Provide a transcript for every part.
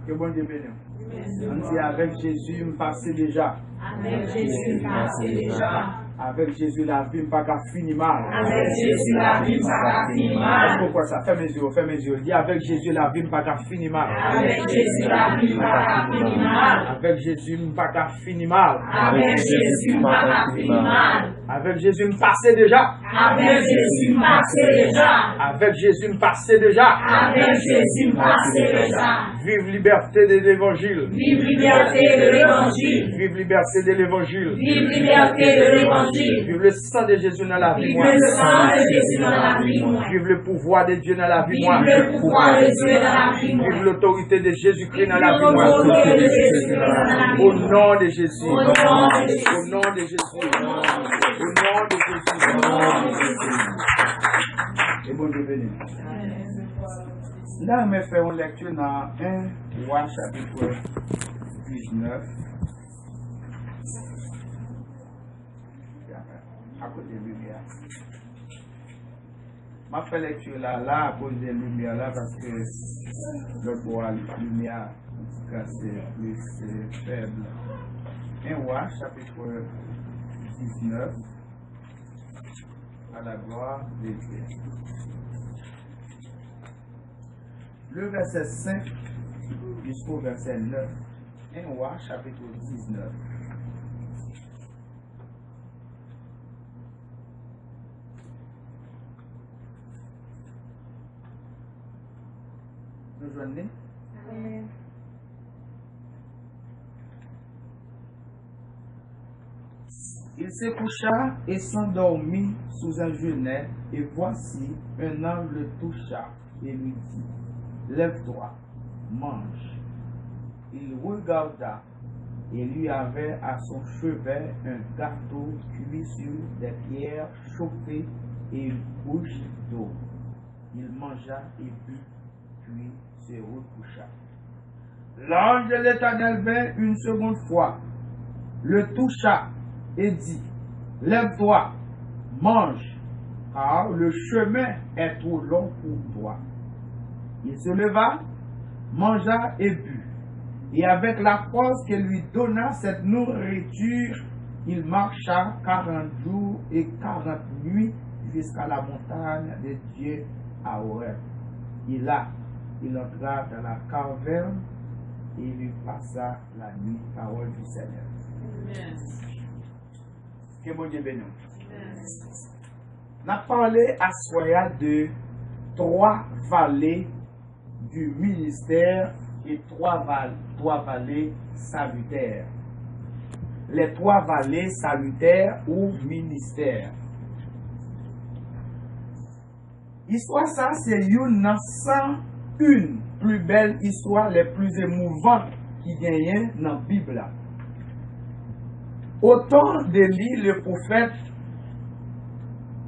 Que bon Dieu bénisse. On dit avec Jésus, me passer déjà. Avec Jésus, passé déjà. Avec Jésus, la vie pas qu'à finir mal. Avec Jésus, la vie pas qu'à finir mal. Pourquoi ça? Fais mes yeux. Dis avec Jésus, la vie pas qu'à finir mal. Avec Jésus, la vie pas qu'à finir mal. Avec Jésus, pas qu'à finir mal. Avec Jésus, pas qu'à finir mal. Avec Jésus, me passer déjà. Avec Jésus, passé déjà. Avec Jésus, me passer déjà. Avec Jésus, passé déjà. Vive liberté de l'évangile. Vive liberté de l'évangile. Vive liberté de l'évangile. Vive liberté de l'évangile. Vive le sang de Jésus dans la vie. Vive le sang de Jésus dans la vie. Vive le pouvoir de Dieu dans la vie. Vive le pouvoir de Dieu dans la vie. Vive l'autorité de Jésus-Christ dans la vie. L'autorité de Jésus dans la vie. Au nom de Jésus. Au nom de Jésus. Au nom de Jésus. Au nom de Jésus. Et bon Dieu béni. Là, on va faire une lecture dans 1 Roi chapitre 19. À côté de lumière. Je fais lecture là à cause de lumière là parce que le bois, la lumière, c'est plus faible. 1 Roi chapitre 19. À la gloire de Dieu. Le verset 5 jusqu'au verset 9. 1 Roi chapitre 19. Nous joignez? Amen. Il se coucha et s'endormit sous un genêt, et voici un ange le toucha et lui dit, lève-toi, mange. Il regarda et lui avait à son chevet un gâteau cuit sur des pierres chauffées et une couche d'eau. Il mangea et but, puis se recoucha. L'ange de l'Éternel vint une seconde fois, le toucha et dit, lève-toi, mange, car le chemin est trop long pour toi. Il se leva, mangea et but. Et avec la force que lui donna cette nourriture, il marcha 40 jours et 40 nuits jusqu'à la montagne de Dieu à Horeb. Et là, il entra dans la caverne et il y passa la nuit, parole du Seigneur. Amen. Que bon Dieu bénisse. On a parlé à Soya de 3 vallées du ministère et 3 vallées salutaires. Les 3 vallées salutaires ou ministères. Histoire ça, c'est une 101 plus belle histoire, les plus émouvantes qui gagnent dans la Bible. Au temps d'Élie, le prophète,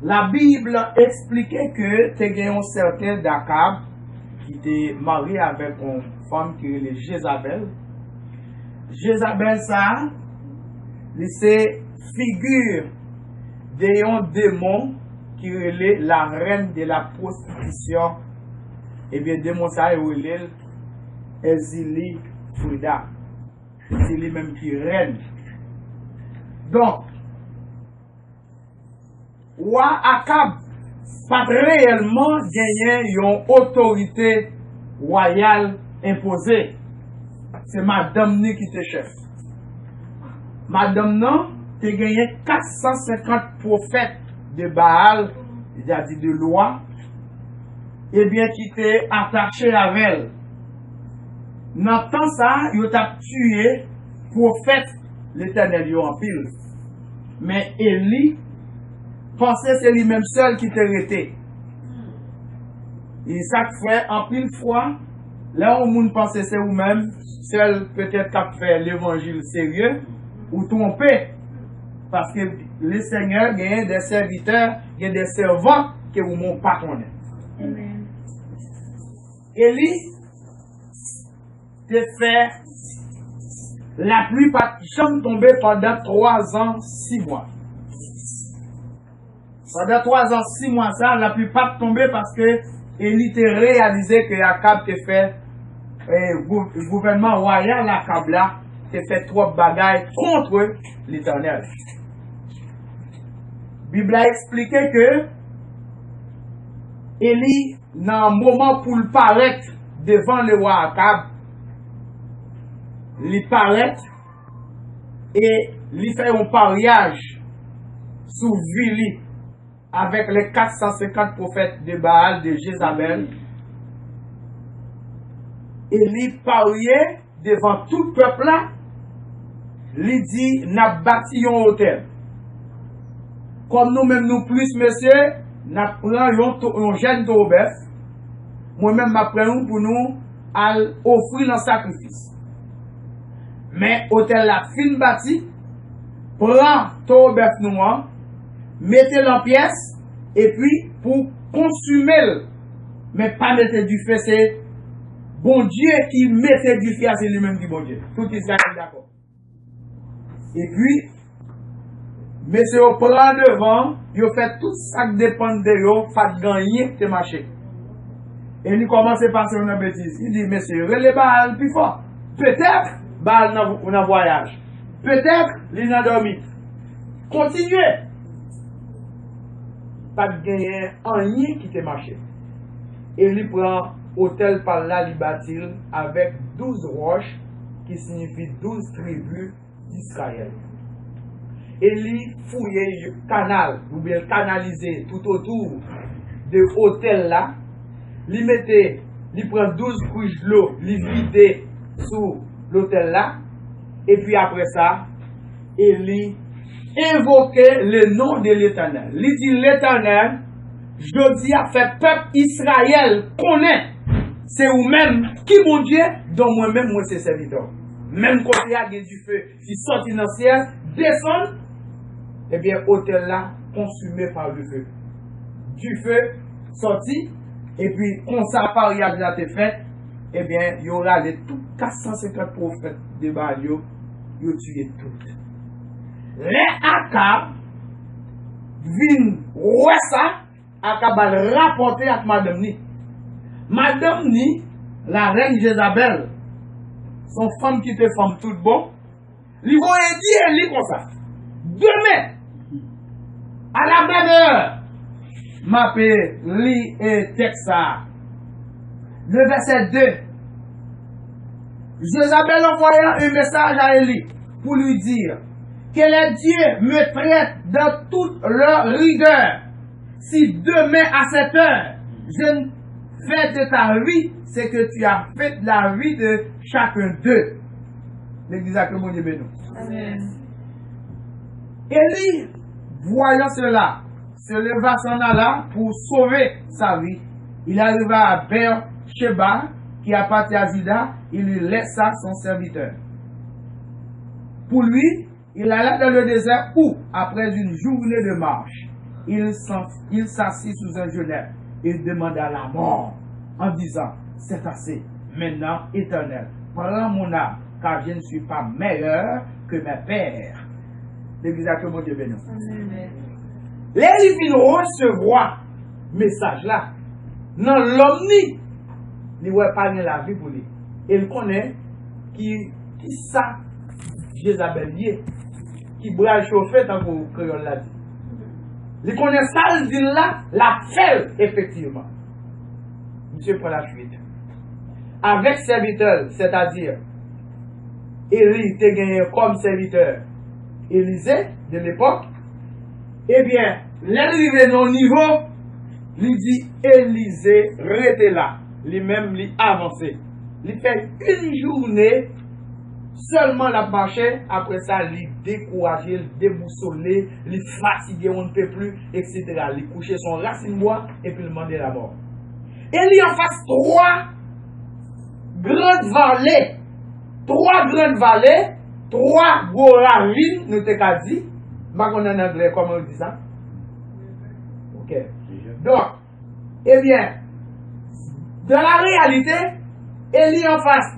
la Bible expliquait que tu as un certain d'Akab qui était marié avec une femme qui est Jézabel. Jézabel, ça, c'est figure d'un démon qui est la reine de la prostitution. Et bien, démon ça est relé Ezili Frida. C'est lui-même qui règne. Donc, Roi Akab pas réellement gagné une autorité royale imposée. C'est Madame Ni qui était chef. Madame Non, tu as gagné 450 prophètes de Baal, c'est-à-dire de loi, et bien qui étaient attachés à elle. Dans temps ça, ils ont tué prophète l'Éternel en pile. Mais Élie pensait que c'est lui-même seul qui était resté. Et ça fait en pile fois, là où le monde pensait c'est vous-même, seul peut-être qui fait l'évangile sérieux, ou trompé. Parce que le Seigneur gagne des serviteurs, gagne des servants que vous ne pas connaître. Amen. Élie te fait la pluie pas jamais tombée pendant 3 ans, 6 mois. Pendant 3 ans, 6 mois, ça, la pluie pas tombée parce que Élie t'a réalisé que Akab te fait gouvernement royal la Kabla te fait trop bagaille contre l'Éternel. Bible a expliqué que Élie, dans un moment pour le paraître devant le roi Akab, il paraît et il fait un pariage sous Vili avec les 450 prophètes de Baal, de Jézabel. Élie pariait devant tout le peuple là. Il dit, n'a bâti un hôtel. Comme nous-mêmes, nous plus, monsieur, n'a pris un jeune taubef. Moi-même, m'a pris pour nous à offrir un sacrifice. Mais hôtel la fin bâti, prend taubef noir, mettez-le en pièces, et puis pour consumer le, mais pas mettre du feu, c'est bon Dieu qui mettait du feu, c'est lui-même qui bon Dieu. Tout Israël est d'accord. Et puis, monsieur au prend devant, il fait tout ça qui dépend de eux, fait gagner te marché. Et il commence à passer une bêtise. Il dit, monsieur, relève Baal plus fort. Peut-être, Baal n'a voyage. Peut-être, il n'a dormi. Continuez. Pas de gagner rien qui te marché. Et il prend hôtel par là, il bâtit avec 12 roches, qui signifie 12 tribus d'Israël. Et il fouillait le canal, ou bien canalisé tout autour de l'hôtel là. Il mettait, il prend 12 couches de l'eau, il vidait sous l'hôtel là. Et puis après ça, il invoquait le nom de l'Éternel. Il dit l'Éternel, je dis à faire peuple Israël connaît. C'est vous-même qui mon Dieu, dont moi-même moi c'est serviteur. Même quand il y a du feu qui sort dans le ciel, descend, eh bien, hôtel là, consumé par le feu. Du feu sorti, et puis, quand ça pariage a été fait, eh bien, il y aura les tout 450 prophètes de Baal, ils ont tué toutes. Les Akab, viennent, ouais ça, Akab a rapporté avec Madame Ni. Madame Ni, la reine Jézabel, son femme qui était femme toute bon, ils vont dire, elle comme ça. Demain, à la même heure, m'appelle li et Texa. Le verset 2. Jézabel envoya un message à Élie pour lui dire que les dieux me traitent dans toute leur rigueur. Si demain à cette heure, je ne fais de ta vie ce que tu as fait de la vie de chacun d'eux. L'église a que mon Dieu béni. Amen. Élie, voyant cela, se leva s'en alla pour sauver sa vie. Il arriva à Beer-Sheba, qui appartient à Juda, il lui laissa son serviteur. Pour lui, il alla dans le désert où, après une journée de marche, il s'assit sous un genêt et demanda la mort en disant, c'est assez, maintenant, Éternel, prends mon âme, car je ne suis pas meilleur que mes pères. L'église a que mon Dieu béni. Les Lévites recevoir message là. Non, l'homme ni, il ne voit pas la vie pour lui. Il connaît qui ça, Jézabel lié, qui brûle chauffé tant qu'on créole l'a dit. Il connaît ça, il dit là, la fait effectivement. Monsieur prend la fuite. Avec serviteur, c'est-à-dire, Élie était gagné comme serviteur Élisée de l'époque. Eh bien, l'arrivée dans le niveau, il dit Élisée, restez là. Lui-même, il avancé. Il fait une journée, seulement la marché, après ça, il découragé, il déboussolé, il fatigué, on ne peut plus, etc. Il couchait son racine bois et puis il demandait la mort. Et il y en face trois grandes vallées, trois gros ravines, nous t'ai dit. Je ne sais pas en anglais comment on dit ça. Ok. Donc, eh bien, dans la réalité, il y a en face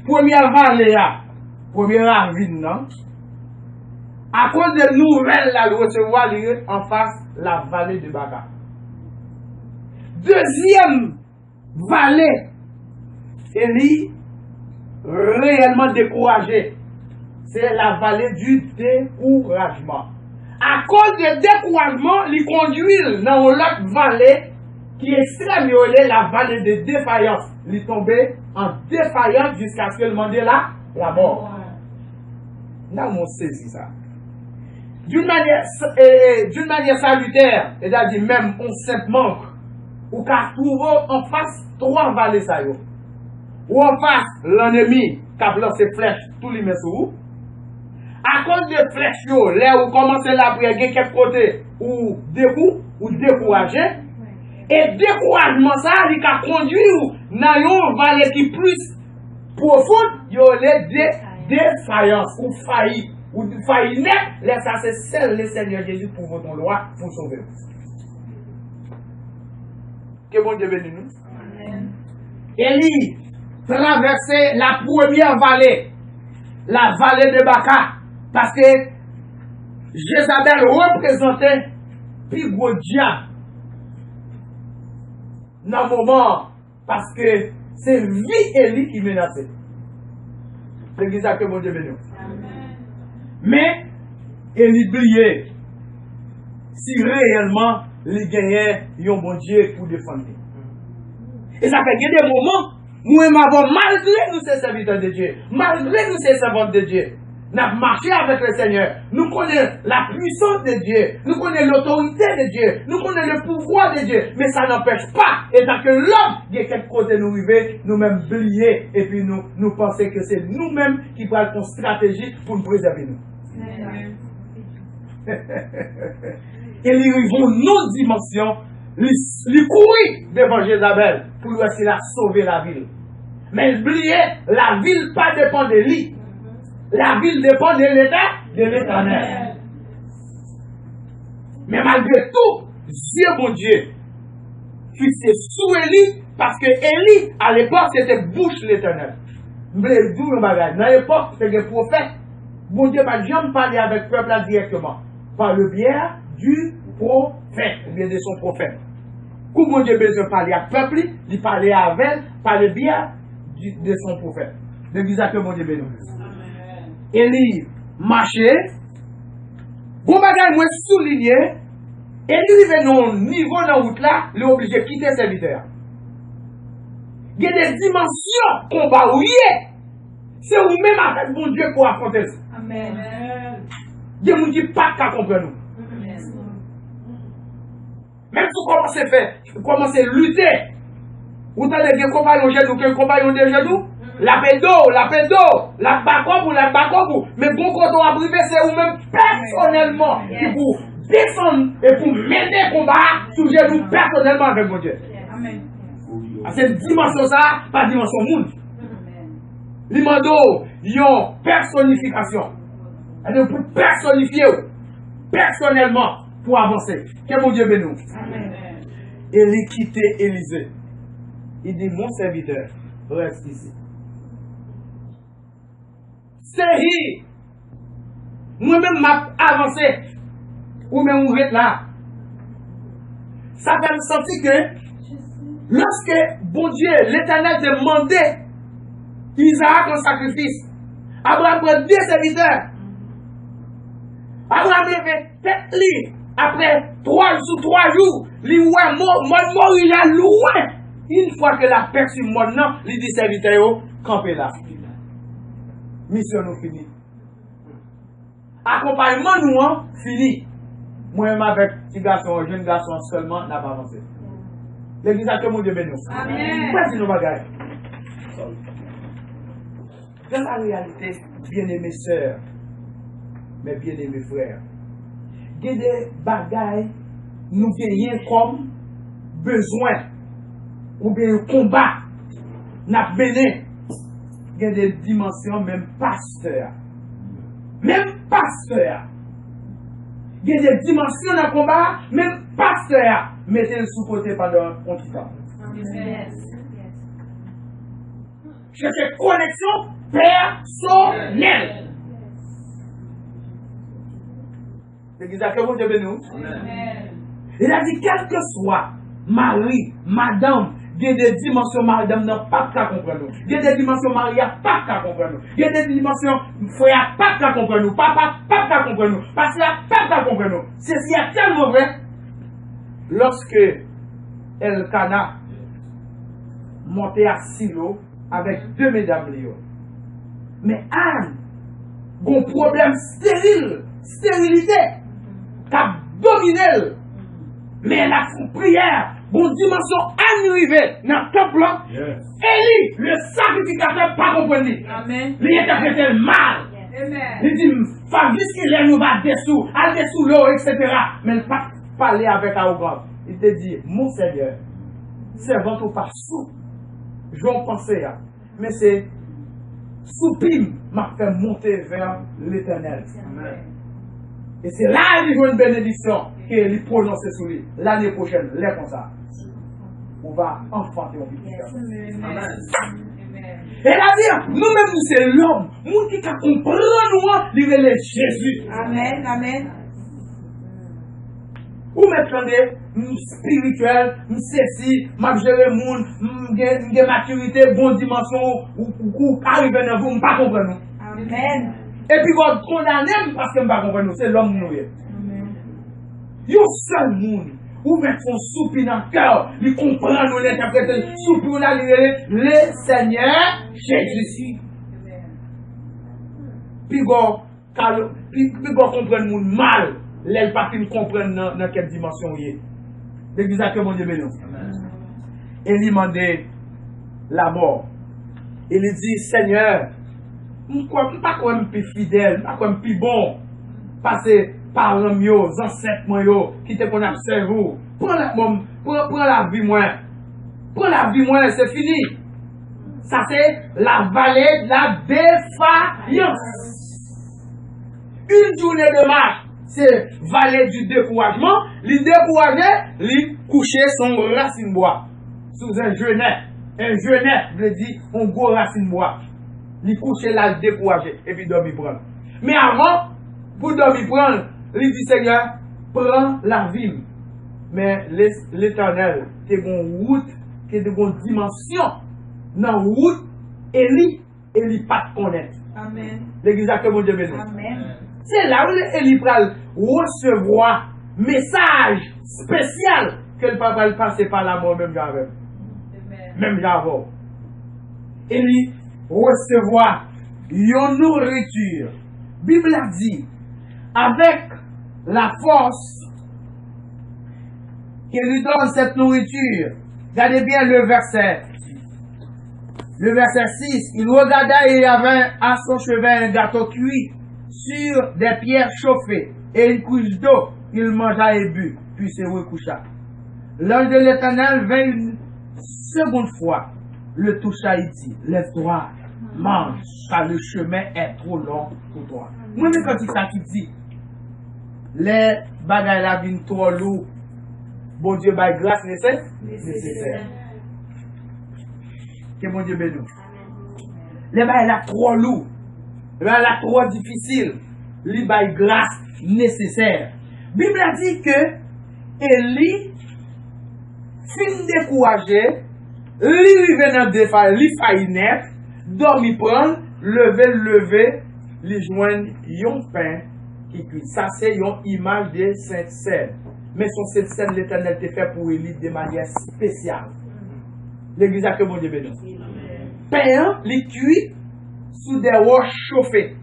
première vallée, première ravine, non? À cause de nouvelles, là, le recevoir en face la vallée de Baga. Deuxième vallée, Élie, réellement découragé. C'est la vallée du découragement. À cause du découragement, il conduit dans l'autre vallée qui est extrême, la vallée de défaillance. Il est tombé en défaillance jusqu'à ce qu'il demande la mort. Là, on saisit ça. D'une manière salutaire, c'est-à-dire même on simple manque, ou qu'à trouver en face 3 vallées ça yo. Ou en face l'ennemi qui a lancé flèche tout les met sur vous. À cause de flèches yo, là où commencez la prière, quelque côté ou découragé. Et découragement ça, il a conduit dans une vallée qui plus profonde, il y a des défaillances ou faillites. Ou failli net, là ça c'est seul le Seigneur Jésus pour votre loi, pour sauver vous. Que bon Dieu bénisse nous. Élie traversait la première vallée, la vallée de Baca, parce que Jézabel représentait plus gros diable dans le moment, parce que c'est vie Élie qui menaçait. C'est ça que bon Dieu bénisse. Mais, il oubliait si réellement il gagnait un bon Dieu pour défendre. Et ça fait qu'il y a des moments où nous avons, malgré nous ces serviteurs de Dieu, malgré nous ces servantes de Dieu, nous avons marché avec le Seigneur, nous connaissons la puissance de Dieu, nous connaissons l'autorité de Dieu, nous connaissons le pouvoir de Dieu, mais ça n'empêche pas, et tant que l'homme, il y a quelque côté nous arriver, nous-mêmes oublier, et puis nous penser que c'est nous-mêmes qui prenons une stratégie pour nous préserver nous. Et ils vont nos dimensions, ils courent devant Jézabel pour lui essayer de sauver la ville. Mais oubliez, la ville pas dépend de lui. La ville dépend de l'Éternel. Mais malgré tout, Dieu mon Dieu, fixé sous Élie, parce que Élie, à l'époque, c'était bouche l'Éternel. Dans l'époque, c'était un prophète. Bon Dieu va jamais parler avec le peuple directement. Par le biais du prophète, ou bien de son prophète. Quand bon Dieu a besoin de parler avec le peuple, il parlait avec elle par le biais de son prophète. De bizarre que mon Dieu bénisse. Élie marchait. Bon bagage, moi souligné. Élie arrive dans un niveau dans la route là, il est obligé de quitter ses serviteurs. Il y a des dimensions qu'on va oublier. C'est vous-même avec bon Dieu pour affronter ça. Amen. Dieu nous dit pas qu'à comprendre nous. Même si vous commencez à faire, vous commencez à lutter, vous avez des compagnons de genoux, des compagnons de genoux, la pédo, la bacop, mais bon, quand on a privé, c'est vous-même personnellement qui vous descendre et pour mener le combat sous genoux personnellement avec mon Dieu. Amen. C'est une dimension ça, pas dimension monde. L'imando, ils ont personnification. Elle pour personnifier personnellement pour avancer. Que mon Dieu bénisse. Élie quittait Élisée. Il dit, mon serviteur, reste ici. C'est moi-même m'a avancé. Ou même on est là. Ça fait me sentir que lorsque bon Dieu, l'Éternel demandait Isaac en sacrifice, Abraham prend 2 serviteurs. Abraham levait tête li. Après 3 jours, il voit mort, il a loin. Une fois que la personne mort, non, il dit serviteur, campez là. Mission nous fini. Accompagnement nous fini. Moi-même avec petit garçon, jeune garçon seulement, n'a pas avancé. L'église a que mon Dieu bénisse. Amen. Pourquoi nous bagaille? Dans la réalité, bien-aimés sœurs, mes bien-aimés frères, il y a des bagailles, nous gagnons comme besoin, ou bien combat, n'a béné. Il y a des dimensions, même pasteur. Même pasteur. Il y a des dimensions dans le combat, même pasteur. Mettez-le sous côté pendant un petit temps. Cherchez connexion personnelle. C'est exactement Dieu bénisse. Il a dit, quel que soit mari, madame, il y a des dimensions madame n'a pas qu'à comprendre. Il y a des dimensions Maria pas qu'à comprendre. Il y a des dimensions frère pas qu'à comprendre. Papa pas qu'à comprendre. Pasteur pas qu'à comprendre. C'est tellement vrai. Lorsque Elkana montait à Silo avec 2 mesdames Léo. Mais Anne, un problème stérilité, qui a dominé. Mais elle a fait prière, bonne dimension arrivée dans le temple. Élie, le sacrificateur, pas compris. Amen. Il interprétait mal. Amen. Il dit, faut juste qu'il nous va dessous, à dessous l'eau, etc. Mais il n'a pas parlé avec arrogance. Il te dit, mon Seigneur, servant au pas sous. Je vais en penser, mais c'est soupime m'a fait monter vers l'Éternel. Et c'est là qu'il y a une bénédiction qu'il prononce sur lui. L'année prochaine, l'air comme ça. On va enfanter au ministère. Amen. Et là, dire, nous-mêmes, nous, c'est l'homme. Nous qui comprend, nous, il est Jésus. Amen. Amen. Ou m'entendez, spirituel, ceci, m'a géré moun, m'gé maturité, bonne dimension, ou arrive dans vous, m'pas comprendre. Amen. Et puis, vous condamnez parce que m'pas comprendre, c'est l'homme nous. Amen. Yon seul moun, ou mettre son soupi dans le cœur, il comprend nous l'interpréter, soupi ou la le Seigneur Jésus. Puis, vous comprenez moun mal. Les pas qui comprennent dans quelle dimension il est. L'église a que mon Dieu béni. Et il demande la mort. Il dit, Seigneur, je ne suis pas plus fidèle, je ne suis plus bon. Passer par l'homme, les ancêtres qui te connaissent observer. Prends la vie moins. Prends la vie moins, c'est fini. Ça c'est la vallée de la défaillance. Une journée de marche. C'est vallée du découragement. Les découragés, les coucher son racine bois. Sous un genet. Un genet, veut dire, on go racine bois. Les coucher là, découragé. Et puis dormir prendre. Mais avant, pour dormir prendre, il dit Seigneur, prends la vie. Mais l'Éternel, c'est une route, qui est une dimension. Dans la route, Élie pas de connaître. Amen. L'église a que mon Dieu béni. Amen. C'est là où Élie pral recevoir message spécial que le papa le passe par la mort même j'avais. Même j'avais. Élie recevoir une nourriture. Bible a dit avec la force qu'il lui donne cette nourriture. Regardez bien le verset. Le verset 6. Il regarda et il y avait à son chevet un gâteau cuit sur des pierres chauffées et une couche d'eau. Il mangea et but, puis se recoucha. L'ange de l'Éternel vint une seconde fois, le toucha et dit, lève-toi, mange, car le chemin est trop long pour toi. Moi-même quand il s'agit dit, les bagailles la viennent trop lourd, bon Dieu, by grâce nécessaire. Que mon Dieu bénisse. Les bagailles la trop lourd. La trop difficile, li bay grâce nécessaire. Bible a dit que Élie fin découragé, li rive dans défaille, li failli net, dormi prendre, lever, li joindre yon pain qui cuit. Ça c'est une image de Sainte Seine. Mais son Sainte Seine l'Éternel te fait pour Élie de manière spéciale. L'église a que mon Dieu béni. Pain, li cuit sous des roches chauffées.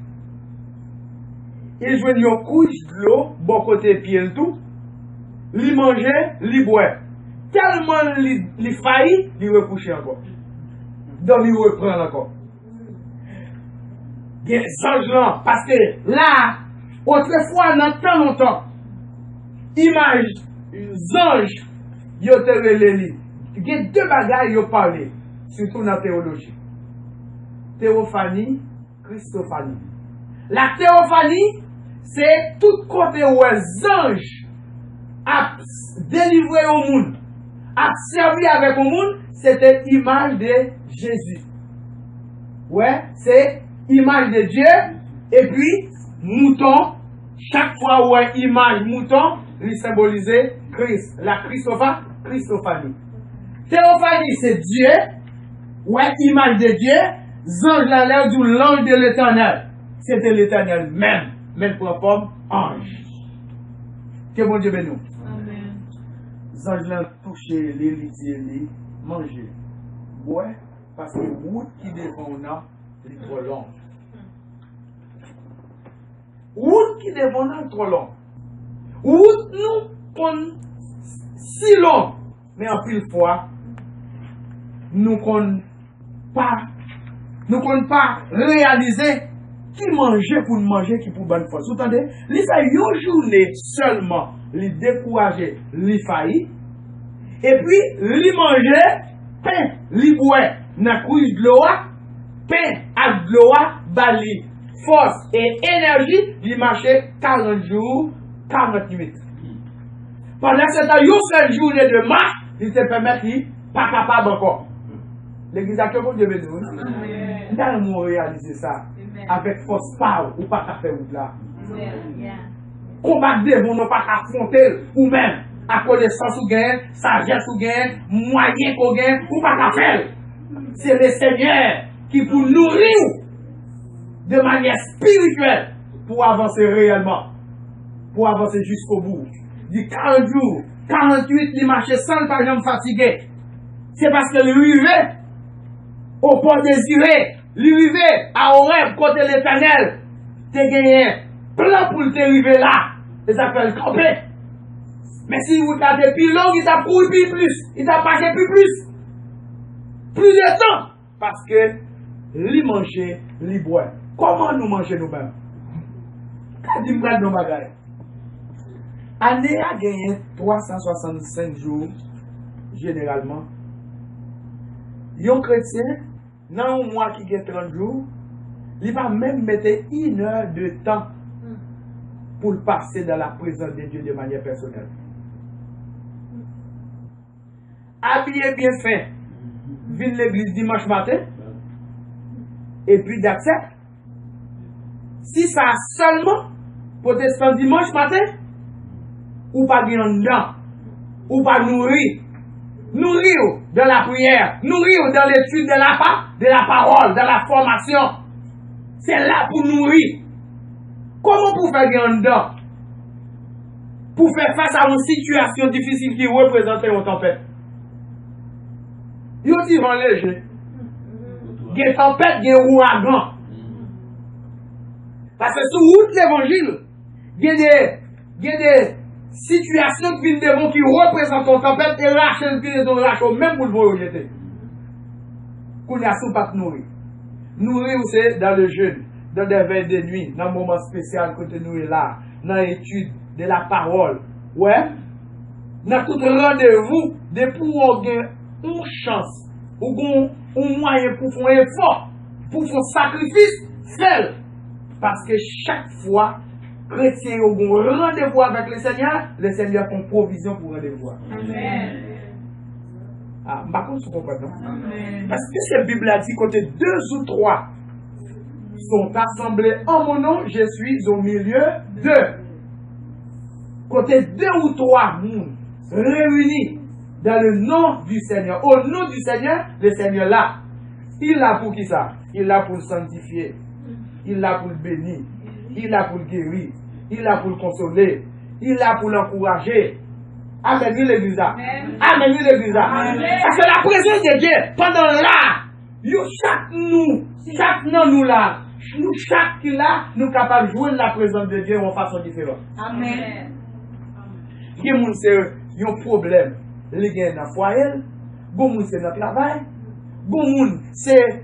Il joue une couche de l'eau, bon côté pied le tout. Li manger, li boire. Tellement li failli, li recoucher encore. Donc il reprend encore. Il y a des anges là, parce que là, autrefois, dans tant longtemps, image, anges, ils ont relé. Il y a deux bagages qui ont parlé, surtout dans la théologie. Théophanie, Christophanie. La théophanie, c'est tout côté où les anges a délivré au monde, a servi avec au monde, c'était l'image de Jésus. Ouais, c'est image de Dieu, et puis mouton, chaque fois où image mouton, il symbolisait Christ, la Christophanie. Théophanie, c'est Dieu. Ouais, image de Dieu. Ange la l'air du l'ange de l'éternel. C'était l'éternel même. Même pour la forme, ange. Que bon Dieu bénisse nous. Amen. Les anges l'ont touché, les litiers, les manger. Ouais, parce que la route qui devant nous est trop longue. Route qui devant nous est trop longue. Route nous qu'on si long, mais en pile fois, nous qu'on pas réaliser qui mangeait pour manger, qui pour bonne force. Vous entendez? Il fait une journée seulement, il décourager, il faillit, et puis, il mangeait, pain, il boit, dans couche de l'eau, pain, avec de l'eau, bali, force et énergie, il marchait 40 jours, 40 nuits. Pendant ce temps, une seule journée de marche, il se permet qu'il pas capable encore. L'église a que bon Dieu béni. Nous allons réaliser ça avec force power ou pas qu'à faire ou là. Combattre devant nous pas qu'à affronter ou même à connaissance ou gain, sagesse ou gain, moyen qu'on gain ou pas qu'à faire. C'est le Seigneur qui pour nourrir de manière spirituelle pour avancer réellement, pour avancer jusqu'au bout. Du 40 jours, 48, il marchait sans par exemple fatigué. C'est parce que l'arrivée au port désiré, l'arrivée à Horeb côté l'éternel, t'es gagné plan pour t'arriver là. Et ça fait le camper. Mais si vous avez plus long, il t'a couru plus, il t'a passé plus. Plus de temps. Parce que, li manger, li boire. Comment nous manger nous-mêmes? Quand dit m'gal nos bagailles. Année a gagné 365 jours, généralement. Yon chrétien, dans un mois qui gagne 30 jours, il va même mettre 1 heure de temps pour le passer dans la présence de Dieu de manière personnelle. Habillé bien fait, vient l'église dimanche matin, et puis d'accepter. Si ça seulement, protestant dimanche matin, ou pas bien dedans, ou pas nourrir dans la prière, nourrir dans l'étude de la parole, de la formation. C'est là pour nourrir. Comment pour faire bien dedans? Pour faire face à une situation difficile qui représente une tempête. Yo ti van léger. Gen tempête, gen ouragan. Parce que sur route l'évangile, il y a des situations qui viennent qui représentent une tempête et rachètent qui les ont rachètent même pour le voir jeter. Qu'on a sous pas nourrir. Nourrir c'est dans le jeûne, dans des veilles de nuit, dans un moment spécial côté nous est là, dans l'étude de la parole. Ouais. Dans tout rendez-vous, de pour gagner une chance, ou un moyen pour faire un effort, pour faire un sacrifice, seul. Parce que chaque fois, chrétien a un rendez-vous avec le Seigneur fait une provision pour rendez-vous. Amen. Ah, par contre, vous comprenez, non? Amen. Parce que cette Bible a dit, côté 2 ou 3 sont assemblés en mon nom, je suis au milieu d'eux. Côté 2 ou 3 réunis dans le nom du Seigneur. Au nom du Seigneur, le Seigneur là. Il l'a pour qui ça? Il l'a pour le sanctifier. Il l'a pour le bénir. Il l'a pour le guérir. Il l'a pour le consoler. Il l'a pour l'encourager. Amen, l'église là. Amen, l'église là. Parce que la présence de Dieu, pendant là, chaque nous là, nous chaque qui là, nous capables de jouer la présence de Dieu en façon différente. Amen. Il y a un problème. Les gens dans le foyer, bon monde c'est dans le travail, bon monde c'est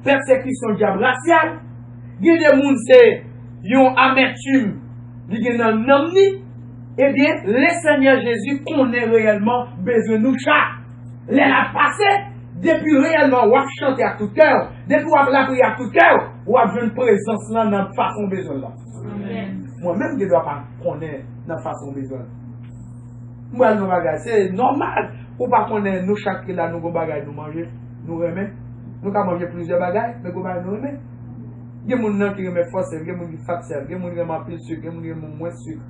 persécution diable raciale, il y a des gens c'est une amertume, il y a dans l'omni. Eh bien, le Seigneur Jésus connaît réellement besoin de nous chaque. Les a passé, depuis réellement, on a chanté à tout cœur, depuis on a prié à tout cœur, on a vu une présence là dans la façon besoin là. Moi-même, je ne dois pas connaître dans la façon besoin. Moi, c'est normal. Ou pas connaître nous chaque là, nous avons bagages nous manger, nous remet. Nous avons mangé plusieurs bagages, mais nous avons remet. Il y a des gens qui remettent force, il y a des gens qui facteur, il y a des gens qui remettent plus sucre, il y a des gens qui remettent moins sucre.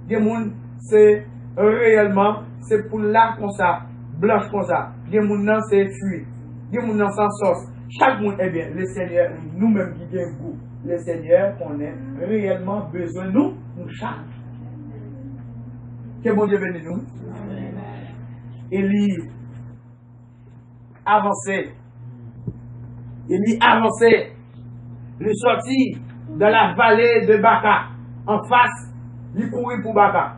Il y a des gens, c'est réellement, c'est pour là comme ça, blanche comme ça. Des moun nan c'est fruit. Des moun nan sans sauce. Chaque monde, eh bien, le Seigneur, nous-mêmes qui avons goût, le Seigneur, on a réellement besoin de nous charge. Que bon Dieu bénisse nous. Élie avancé. Élie avancé. Le sorti de la vallée de Baka. En face, il courit pour Baka.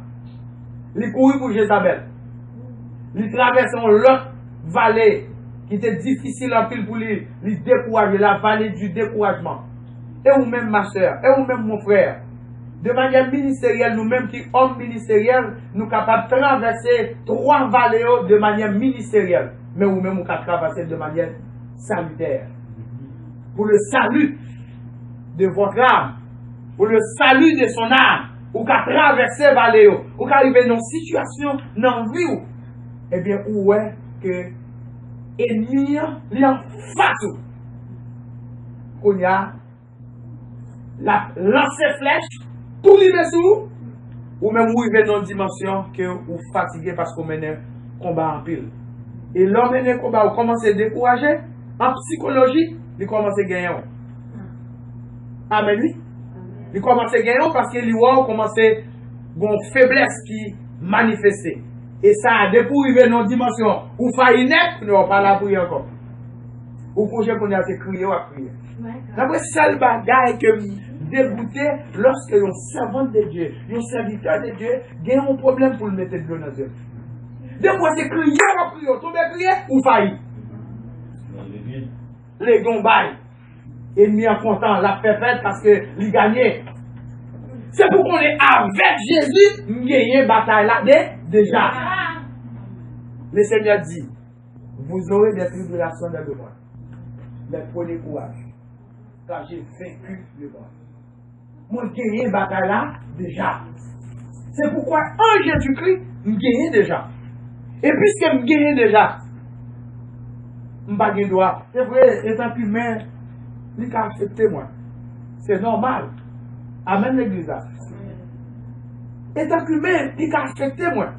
Il courit pour Jézabel. Il traverse l'autre vallée qui était difficile en pile pour lui. Il décourager la vallée du découragement. Et vous-même, ma soeur, et vous-même, mon frère, de manière ministérielle, nous-mêmes qui sommes ministériels, nous sommes capables de traverser 3 vallées de manière ministérielle. Mais vous-même, nous sommes traverser de manière salutaire. Pour le salut de votre âme, pour le salut de son âme, ou qu'à traverser vallée, ou qu'à arriver dans une situation, dans une vie, eh bien, où est que l'ennemi est en face. Qu'on y a lancer flèche, tout lui dessous, ou même vous arrivez dans une dimension que vous fatiguez parce qu'on mène un combat en pile. Et l'homme mène un combat, vous commencez à décourager, en psychologie, il commence à gagner. Amen, oui. Il commence à gagner parce qu'il commence à avoir une faiblesse qui manifeste. Et ça, depuis vous arrivez dans une dimension où faillit net, vous n'avez pas la prière encore. Ou projet qu'on a crié ou à prier. D'après seul bagaille que dégoûté lorsque un servant de Dieu, un serviteur de Dieu, gagne un problème pour le mettre de l'eau dans Dieu. Des fois, c'est crier ou prier, tomber crier ou faillir. Les gombailles. Ennemi en content, la fait parce que il gagnait. C'est pour qu'on est avec Jésus, nous gagnons bataille là déjà. Le Seigneur dit, vous aurez des tribulations dans le monde. Mais prenez courage. Car j'ai vaincu le monde. Moi, j'ai gagné bataille là déjà. C'est pourquoi en Jésus-Christ, nous gagnons déjà. Et puisque nous gagnons déjà, nous n'avons pas de droit. C'est vrai, étant qu'humain, il faut accepter moi. C'est normal. Amen l'église. Étant qu'humain, il faut accepter moi.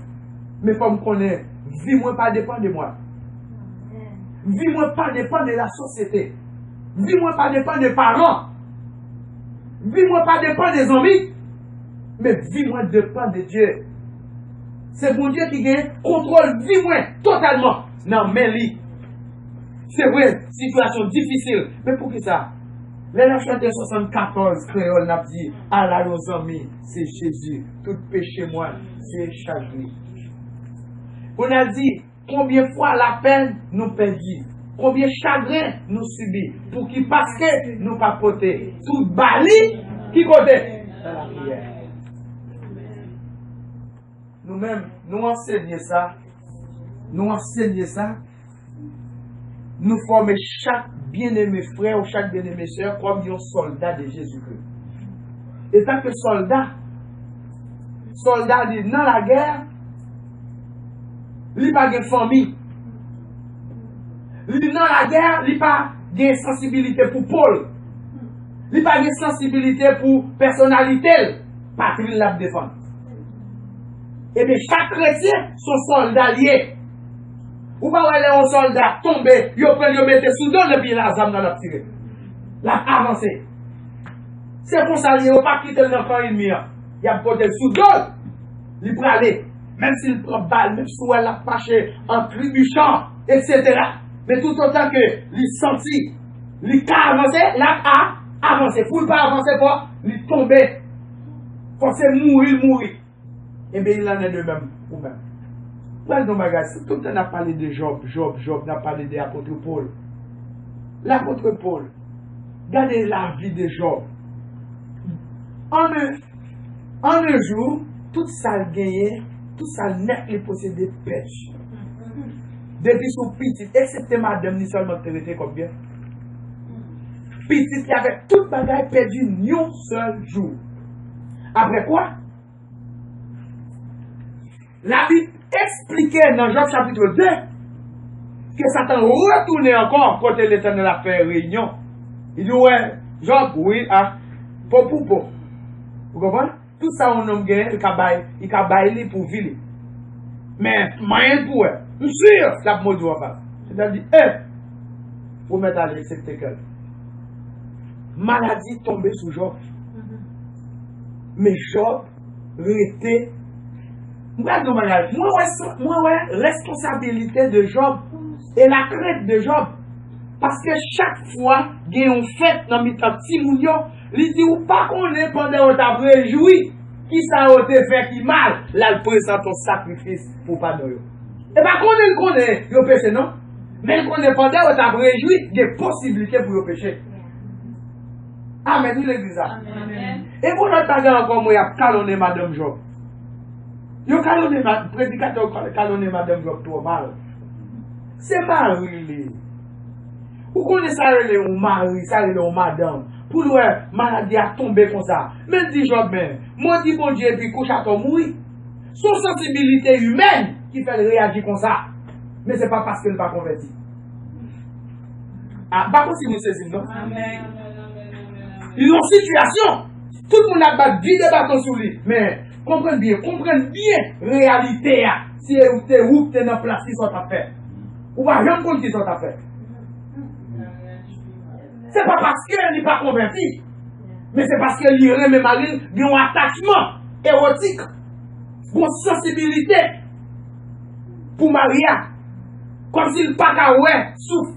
Mais comme qu'on est, vie moi pas dépend de moi. Vie moi pas dépend de la société. Vie moi pas dépend des parents. Vie moi pas dépend des amis. Mais vie moi dépend de Dieu. C'est mon Dieu qui gagne contrôle vie moi totalement. Non, mais lui. C'est vrai, situation difficile. Mais pour qui ça? Les chanté 74, créole n'a dit, Allah nos amis, c'est Jésus. Tout péché moi, c'est chargé. On a dit, combien de fois la peine nous perdit, combien de chagrin nous subit, pour qu'il parce que nous pas porter. Tout bali, qui côté? Dans la prière. Nous-mêmes, nous enseignons ça, nous formons chaque bien-aimé frère ou chaque bien-aimé soeur comme un soldat de Jésus-Christ. Et tant que soldat dit dans la guerre, il n'a pas de famille. Dans la guerre, il n'a pas de sensibilité pour Paul. Il n'a pas de sensibilité pour personnalité. Patrie la défense. Et bien chaque chrétien, son soldat lié. Ou pas aller un soldat tomber, il prend le mettre sous dos le pied la zame dans la tiré. La avancé. C'est pour ça qu'il ne pas quitter le camp ennemi. Il a porté sous dos. Il peut aller. Même s'il prend balle, même si elle a fâché en trébuchant, etc. Mais tout autant que il senti, il a avancé, là a avancé. Pour ne pas avancer pas, il tomber. Forcé mourir. Et bien il en est de même ou même. Voilà nos bagages. Tout le temps, on a parlé de Job, on a parlé de l'apôtre Paul. L'apôtre Paul, regardez la vie de Job. En un jour, tout ça gagné, tout ça net, il possédait pêche. Depuis son petit, excepté madame, ni seulement traité comme bien. Petit qui avait tout bagaille perdu un seul jour. Après quoi? La Bible expliquait dans Job chapitre 2 que Satan retournait encore quand l'Éternel a fait réunion. Il dit, ouais, Job, oui, pour. Vous comprenez? Tout ça, on a gagné, il a baillé pour vivre. Mais, moyen pour eux. Sûr, la mot doit pas. C'est-à-dire, faut mettre à l'accepter que maladie tombée sous Job. Mais Job était. Moi, responsabilité de Job et la crainte de Job. Parce que chaque fois, il y a une fête dans mes petits mounions, il dit ou pas qu'on est pendant qu'on t'a réjoui, qui ça a été fait qui mal, là, il présente ton sacrifice pour pas nous. Et pas qu'on est, il péché, non? Mais qu'on est pendant qu'on t'a réjoui, il y a des possibilités pour le péché. Amen, nous l'église. Et pour notre temps encore, moi, il y a calonné Madame Job. Il y a calonné, prédicateur calonné Madame Job trop mal. C'est mal, oui. Ou connaissez ça, ou mari, ça, ou madame. Pour nous, maladie a tombé comme ça. Mais dit Job, moi, dit bon Dieu, puis couche à ton mourir. Son sensibilité humaine qui fait réagir comme ça. Mais c'est pas parce qu'elle n'est pas convertie. Ah, pas possible, nous saisissons, non? Amen. Ils ont situation. Tout le monde a battu des bâtons sur lui. Mais, comprenez bien, réalité, si tu es où, tu es dans la place qui sont à faire. Ou pas, jamais compte qui sont à faire. C'est pas parce qu'elle n'est pas convertie, mais c'est parce qu'elle y remet Marine un attachement érotique, une sensibilité pour Maria. Comme s'il pas qu'à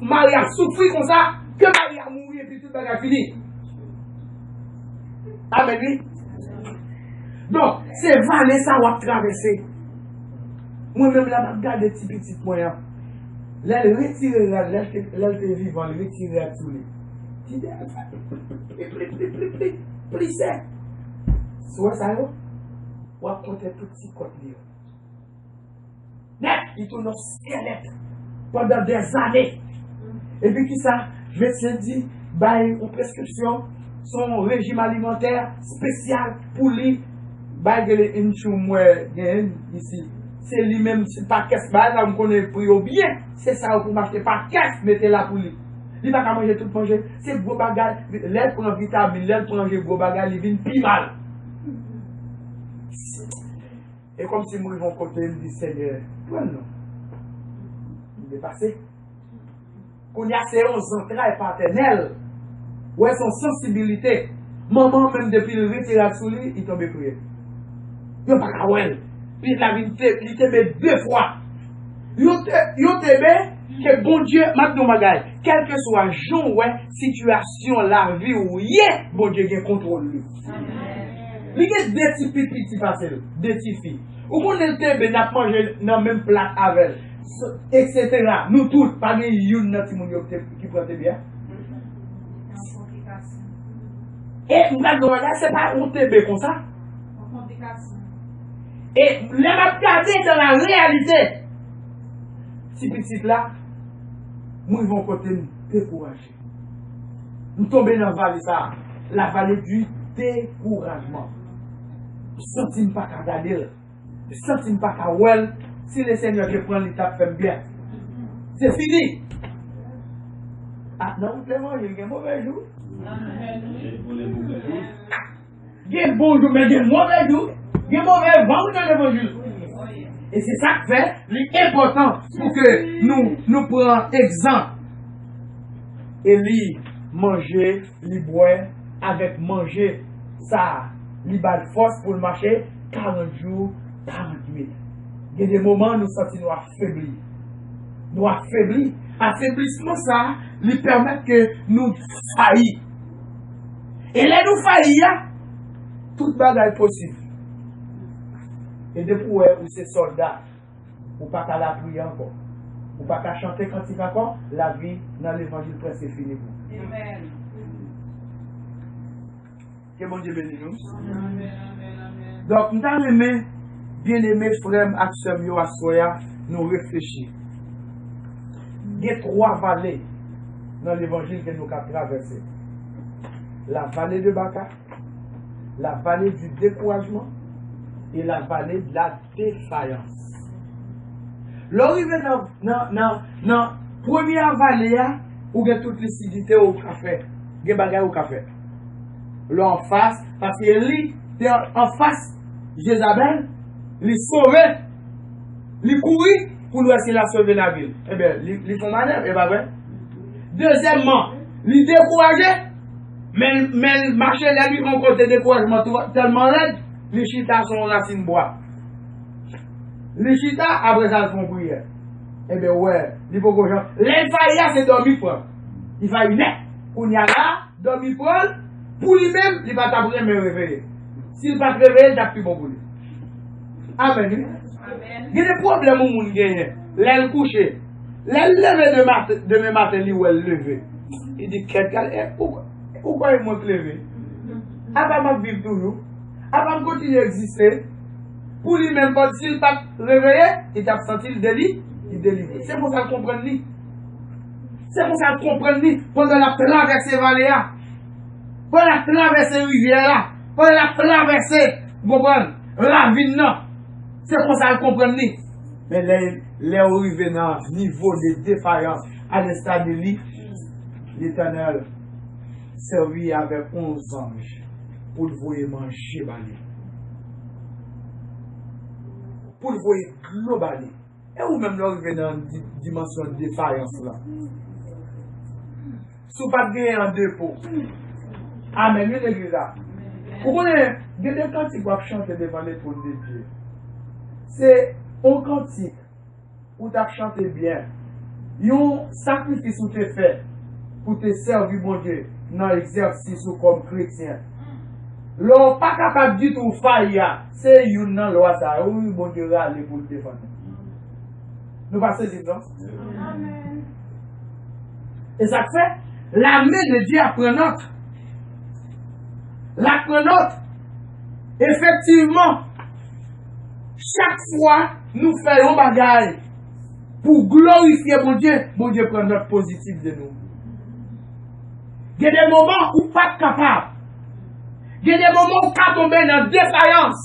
Maria souffrir comme ça, que Maria mourit et puis tout le bagage fini. Amen. Donc, c'est vallée ça va traverser. Moi-même, là, je regarde des petits moyens. Là, elle retire, là, elle est vivant, elle retire à tous les. Plissé. Soit ça, on va compter tout petit côté. Net, il tourne au squelette pendant des années. Et puis, qui ça? Médecin dit, bah, une prescription, son régime alimentaire spécial pour lui, bah, il y a une chose ici. C'est lui-même, c'est pas qu'est-ce que là, on connaît prix au bien. C'est ça, vous m'achetez pas qu'est-ce mettez là pour lui. Il va pas manger tout manger. C'est gros bagage. L'aide prend vitamine, l'aide prend gros bagage, il vient plus mal. Et comme si moi, ils vont côté, il dit Seigneur, ouais, non. Il est passé. Qu'on y a ses 11 entrailles paternelles. Ouais, son sensibilité. Maman, même depuis le retiré sous lui, il tombe prier. Il n'y a pas qu'à ouais. Puis il t'a mis 2 fois. Il t'a mis que bon Dieu, maintenant, magaille, quel que soit jour, situation, la vie ou rien, bon Dieu, il contrôle lui. Il y a des petits passés, des petits filles. Ou qu'on était n'a mangé dans le même plat avec elle, etc. Nous tous, parmi une notre monde qui prend bien. Et maintenant, c'est pas un TB comme ça. Et les m'a regardé dans la réalité. Si petit là, nous ils vont côté nous décourager. Nous tombons dans la vallée ça, la vallée du découragement. Nous ne sentons pas qu'à regarder, nous ne sentons pas qu'à voir si le Seigneur qui prend l'étape fait bien. C'est fini. Ah non, vraiment, il y a un mauvais jour. Il y a un bon jour, mais il y a un mauvais jour. Il y a un mauvais vent dans l'évangile. Et c'est ça qui fait l'important pour que nous prenions exemple. Et lui, manger, lui boire, avec manger, ça, lui bat force pour le marcher, 40 jours, 40 nuits. Il y a des moments où nous sentons nous affaiblis. Nous affaiblis. Affaiblissement, ça, lui permet que nous faillissions. Et là, nous faillissions, toute bagarre est possible. Et depuis où c'est soldat, ou pas qu'à la prier encore, ou pas qu'à chanter quand il encore, la vie dans l'évangile presque est finie. Amen. Que bon Dieu bénisse nous. Donc, nous avons aimé, bien aimé, frère, Axel, Asoya, nous réfléchir. Il y a 3 vallées dans l'évangile que nous avons traversé. La vallée de Baka, la vallée du découragement, et la vallée de la défaillance. L'arrivée dans la première vallée, où il y a toute lucidité au café, il y a des bagages au café. Là en face, parce qu'il est en face, Jézabel, il sauvé, il courit, pour nous essayer de sauver la ville. Eh bien, ils font manœuvre, et pas vrai? Deuxièmement, ils découragent, mais le marché là, lui, on côté découragement tellement raide, les chitas sont racines bois. Les chitas, après ça, ils font prière. Eh bien, ouais, il faut que j'en. L'infaillia, c'est dormir pour. Il va y mettre. On y a là, dormir pour lui-même, il va t'apprendre à me réveiller. S'il va te réveiller, il plus bon pour lui. Amen. Il y a des problèmes où on gagne. L'aile couchée. L'aile lever demain matin, lui, ou elle lever. Il dit, pourquoi il m'a levé? Avant de vivre toujours. Avant de continuer à exister. Pour lui-même, s'il va te réveiller, il t'a senti le délit. Il délivre. C'est pour ça qu'on comprend lui. C'est pour ça qu'on comprend lui. Pendant la traversée vallée là. Pendant la traversée rivière là. Pendant la traversée, vous comprenez, la ville non. C'est pour ça qu'on comprend lui. Mais les arrivés dans le niveau de défaillance à l'instar de lui, l'Éternel servit avec 11 anges pour le voir manger balé. Pour le voir globalement. Et ou même l'arrivée dans une dimension de défaillance là. Sous pas de gagner en dépôt. Amen, une église là. Vous connaissez, il y a des cantiques qui vont chanter devant les trônes de Dieu. C'est un cantique où tu as chanté bien. Il y a un sacrifice où tu es fait pour te servir, mon Dieu, dans l'exercice comme chrétien. L'on pas capable du tout faillir. C'est une dans loi ça. Oui, mon Dieu, aller pour le défendre. Nous passons les non? Amen. Et ça fait, la main de Dieu apprend notre. La note. Effectivement, chaque fois, nous faisons bagaille pour glorifier mon Dieu prend note positive de nous. Il y a des moments où pas capable. Il y a des moments où on tomber dans défaillance.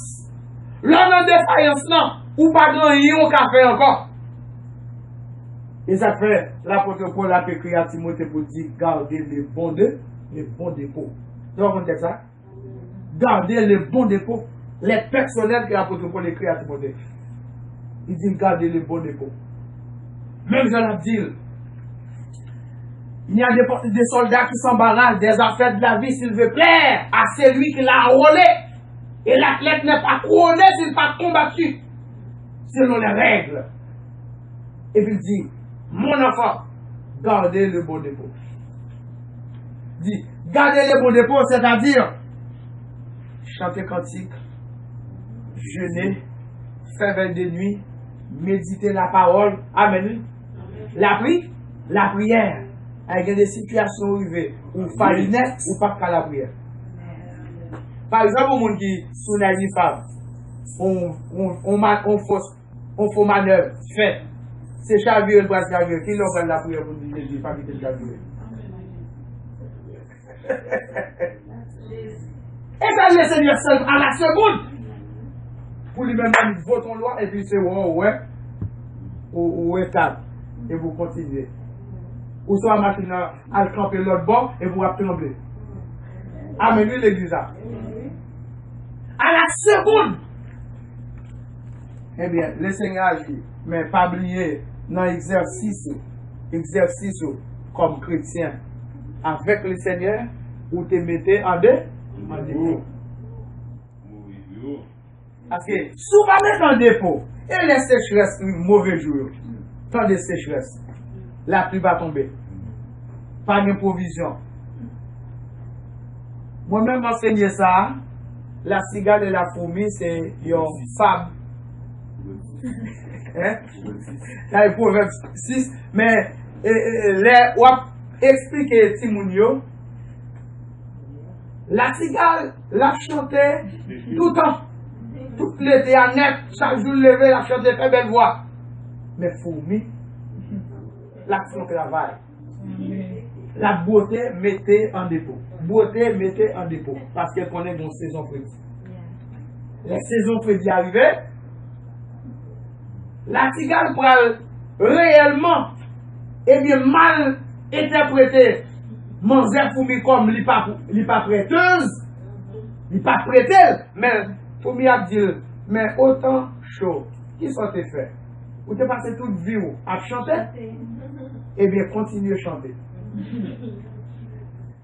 Là, dans défaillance, non, ou pas grand rien au café encore. Et ça fait, l'apôtre Paul a écrit à Timothée pour dire, gardez les bons dépôts. Tu vois comment ça? Gardez les bons dépôts. Les personnels que l'apôtre Paul écrit à Timothée. Il dit, gardez les bons dépôts. Même je l'ai dit, il y a des soldats qui s'embarrassent des affaires de la vie, s'il veut plaire à celui qui l'a enrôlé. Et l'athlète n'est pas couronné s'il n'est pas combattu selon les règles. Et puis il dit, mon enfant, gardez le bon dépôt. Dit, gardez le bon dépôt, c'est-à-dire chanter cantique, jeûner, faire veille de nuit, méditer la parole. Amen. La prière. Il y a des situations arrivées où il faille net ou pas qu'à la prière. Par exemple, au monde qui sous la femme, on fait manœuvre, fait. C'est Chavir, le bras de Chavir, qui l'offre la prière pour dire Jésus, pas quitter le Chavir. Et ça, le Seigneur seul à la seconde. Pour lui-même, il vote en loi, et puis c'est ouais, ou étape, et vous continuez. Ou soit la machine à camper l'autre bord, et vous allez trembler. Amen, l'église là. À la seconde. Eh bien, le Seigneur agit, mais pas oublier dans l'exercice comme chrétien avec le Seigneur, ou te mettez en dépôt. Parce que si vous ne mettez en dépôt, et les sécheresses, mauvais jour, tant de sécheresse, la pluie va tomber. Pas de provision. Moi-même, enseigné ça, la cigale et la fourmi, c'est une femme. Dans le Proverbe 6, mais on va expliquer Timounio. La cigale la chantait tout le temps. Tout l'été à net, chaque jour levé, la chantait très belle voix. Mais fourmi, l'action travail. La beauté mettez en dépôt. Beauté mettez en dépôt. Parce qu'elle connaît une saison prédite. Les saisons prédites arrivées. La cigale pourra réellement et bien mal interpréter manger fourmi comme il pas prêteuse, il pas prêteuse, mais fourmi a dit, mais autant chaud, qui sont fait? Ou te passé toute vie à chanter, eh bien, continuez à chanter.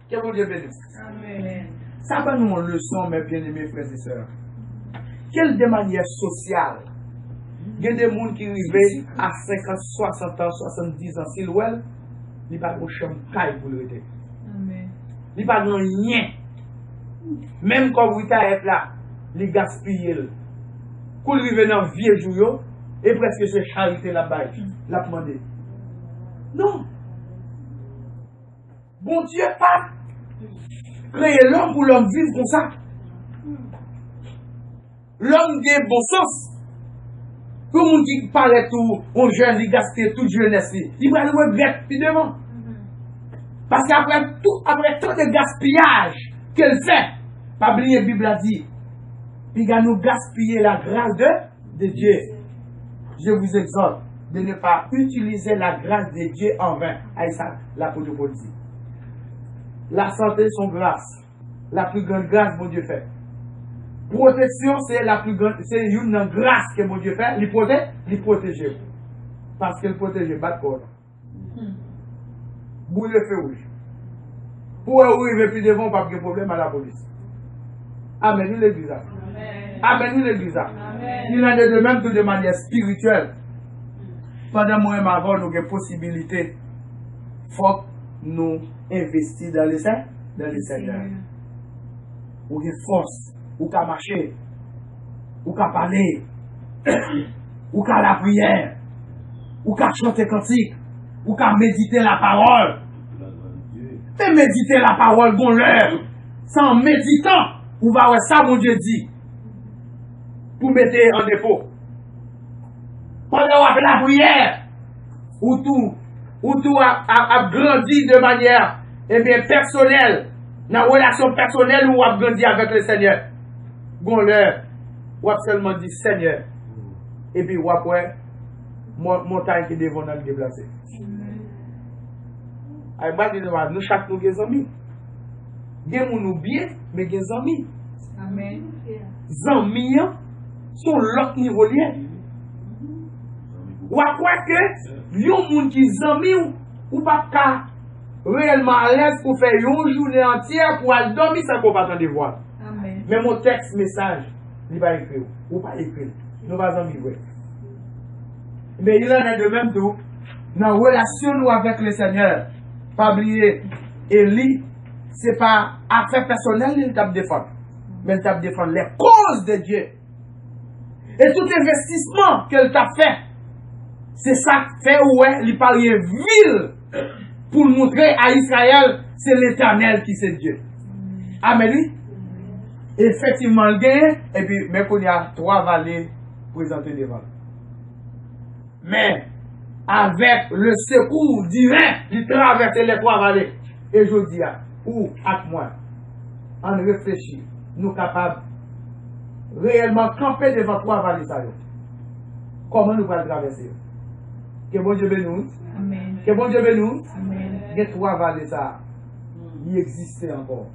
Que bon Dieu bénisse. Amen. Ça va nous une leçon, mes bien-aimés frères et sœurs. Quelle de manière sociale, il y a des gens qui arrivent à 50, 60 ans, 70 ans, s'ils veulent, ils ne pas de chambre pour le rester. Ils ne pas de rien. Même quand vous êtes là, ils gaspillent. Quand ils arrivent dans vieux jours, et presque c'est charité là-bas, la demander. Non. Bon Dieu, pas créer l'homme pour l'homme vivre comme ça. L'homme qui est bon sens. Tout le monde qui paraît tout, on jeune, il gaspille toute jeunesse, il va le regretter puis devant. Parce qu'après tout de gaspillage qu'elle fait, pas oublier la Bible a dit, il va nous gaspiller la grâce de Dieu. Je vous exhorte de ne pas utiliser la grâce de Dieu en vain. Aïssa, l'apôtre Paul dit. La santé, son grâce. La plus grande grâce, mon Dieu fait. Protection, c'est la plus grande, c'est une grâce que mon Dieu fait. Il protège. Parce qu'il protège, pas de corps. Boule le feu rouge. Pour arriver plus devant, pas de problème à la police. Amen, nous l'église. Amen, nous l'église. Il en est de même que de manière spirituelle. Pendant moi et ma voix, nous avons possibilité. Il faut nous investir dans les Seigneur. Ou une force, ou qu'à marcher, ou qu'à parler, ou qu'à la prière, ou qu'à chanter cantique, ou qu'à méditer la parole. Et méditer la parole, bon l'heure, sans méditant, ou va voir ça, mon Dieu dit, pour mettre en dépôt. Pendant on fait la prière, ou tout a grandi de manière personnelle, dans la relation personnelle ou a grandi avec le Seigneur. Bon l'heure, ou a seulement dit Seigneur, et puis ou après, montagne qui devant nous déplacer. Nous chaque nous des amis. Nous bien, mais des amis. Amen. Amis sont l'autre niveau lien. Ou à quoi que, yon moun qui amis ou pas qu'à réellement à l'aise pour faire une journée entière pour aller dormir sans qu'on pas de voir. Amen. Mais mon texte, message, il va écrire. Ou pas écrire. Nous pas amis vrai. Mais il en est de même tout. Dans la relation nous avec le Seigneur. Pas oublier, Élie, c'est pas affaire personnelle, il tape défendre. Mais il tape défendre les causes de Dieu. Et tout investissement qu'elle t'a fait, c'est ça qui fait ouais, il parle ville pour montrer à Israël, c'est l'Éternel qui c'est Dieu. Amen. Effectivement, le gain, et puis, mais qu'on y a 3 vallées présentées devant. Mais, avec le secours divin, il traverse les 3 vallées. Et je dis, ou avec moi, en réfléchit, nous capables réellement camper devant 3 vallées. Comment nous allons traverser? Que bon Dieu bénisse. Amen. Que bon Dieu bénisse. Amen. Les 3 vallées, ça, il existait encore.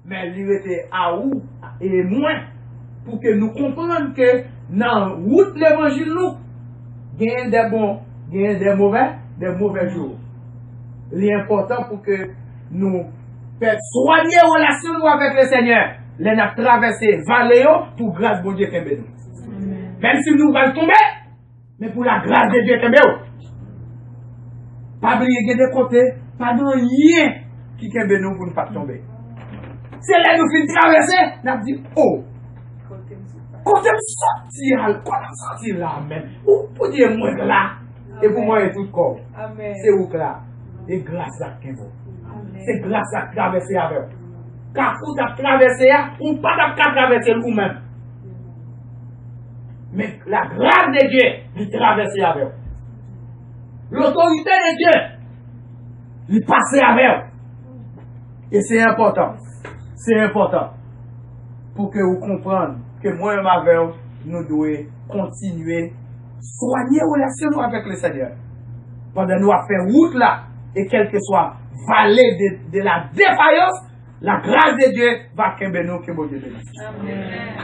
Mais il était à où et moins pour que nous comprenions que dans la route de l'évangile, nous, il y a des bons, il y a des mauvais jours. L'important pour que nous fassions soigner la relation nous avec le Seigneur. Les n'a traversé vallée pour grâce de Dieu qui est nous. Même si nous allons tomber, mais pour la grâce de Dieu qui est nous. Pas oublier de côté, pas de rien qui est nous pour ne pas tomber. C'est là nous finissons traverser, nous avons dit, oh, quand on sortir, quand on sortir là, même, pour dire moi là, et pour moi et tout le corps, c'est où là, et grâce à qui vous. C'est grâce à traverser avec vous. Car vous avez traversé, ou pas de traverser vous-même. Mais la grâce de Dieu, il traverse avec vous. L'autorité de Dieu, il passe avec vous. Et c'est important. C'est important pour que vous compreniez que moi et ma veuve, nous devons continuer à soigner la relation avec le Seigneur. Pendant nous à faire route là, et quelle que soit vallée de la défaillance, la grâce de Dieu va kembe nous, que bon Dieu bénisse. Amen.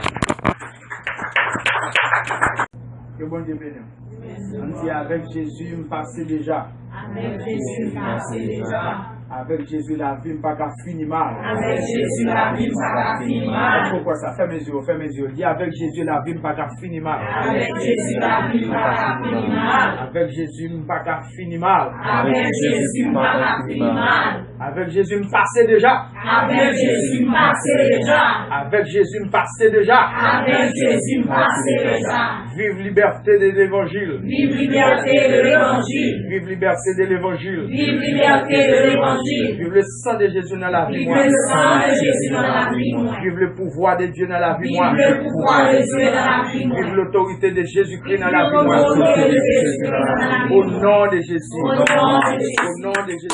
Que bon Dieu bénisse. On dit avec Jésus, me passer déjà. Avec Jésus, passé déjà. Avec Jésus, la vie, pas qu'à finir mal. Avec Jésus, la vie, pas qu'à finir mal. Pourquoi ça? Fais mes yeux. Dis avec Jésus, la vie, pas qu'à finir mal. Avec Jésus, la vie, pas qu'à finir mal. Avec Jésus, pas qu'à finir mal. Avec Jésus, pas qu'à finir mal. Avec Jésus, me passer déjà. Avec Jésus, passé déjà. Avec Jésus, me passer déjà. Avec Jésus, passé déjà. Vive liberté de l'évangile. Vive liberté de l'évangile. Vive liberté de l'évangile. Vive liberté de l'évangile. Vive le sang de Jésus dans la vie, Vive moi. le sang de Jésus dans la vie, moi. Vive le pouvoir de Dieu dans la vie, moi. Vive le pouvoir de Dieu dans la vie, moi. Vive l'autorité de Jésus-Christ dans Vive la vie, moi. l'autorité de Jésus dans la vie, Au moi. nom de Jésus. Au nom de Jésus. Au nom de Jésus.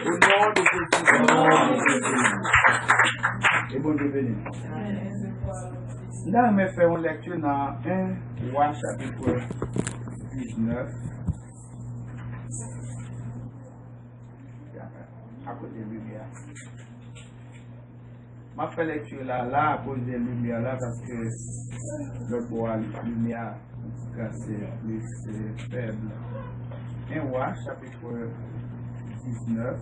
Au nom de Jésus. Et bon Dieu béni. Là, on va faire une lecture dans 1 Roi chapitre 19. À côté de lumière. Je fais lecture là, à cause de la lumière là, parce que le bois, la lumière, c'est plus faible. 1 Roi chapitre 19.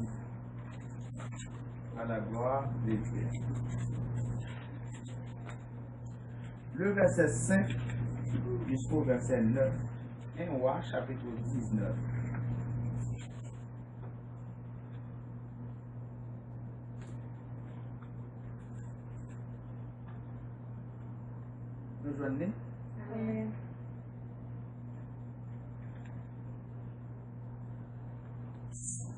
À la gloire de Dieu. Le verset 5 jusqu'au verset 9. 1 Roi chapitre 19. Nous joignez? Amen.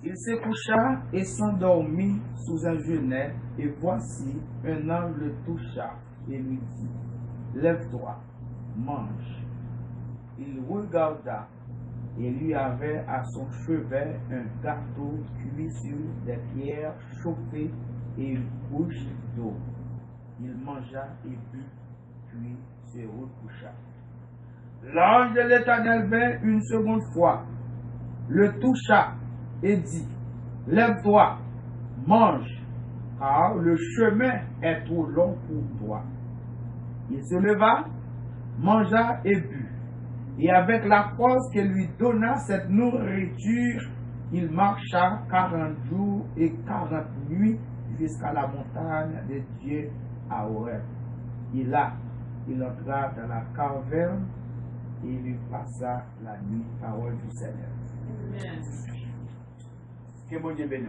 Il se coucha et s'endormit sous un genêt, et voici un ange le toucha et lui dit, lève-toi, mange. Il regarda et lui avait à son chevet un gâteau cuit sur des pierres chauffées et une bouche d'eau. Il mangea et but, puis se recoucha. L'ange de l'Éternel vint une seconde fois, le toucha et dit, lève-toi, mange, car le chemin est trop long pour toi. Il se leva, mangea et but. Et avec la force que lui donna cette nourriture, il marcha 40 jours et 40 nuits jusqu'à la montagne de Dieu à Horeb. Et là, il entra dans la caverne et il y passa la nuit, parole du Seigneur. Amen. Que bon Dieu bénisse.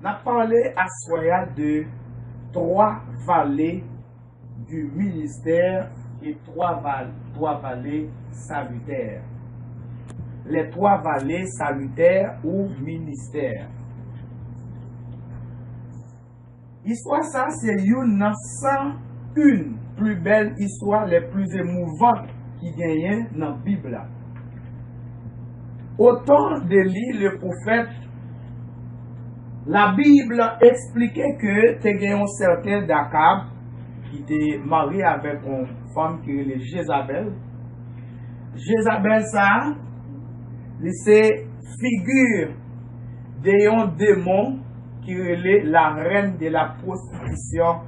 On a parlé à Soya de 3 vallées du ministère et 3 vallées salutaires. Les 3 vallées salutaires ou ministères. Histoire ça, c'est une 101 plus belle histoire, les plus émouvantes qui gagnent dans la Bible. Autant de lire le prophète, la Bible expliquait que tu as un certain d'Akab qui était marié avec une femme qui est Jézabel. Jézabel, ça, c'est figure d'un démon qui est la reine de la prostitution.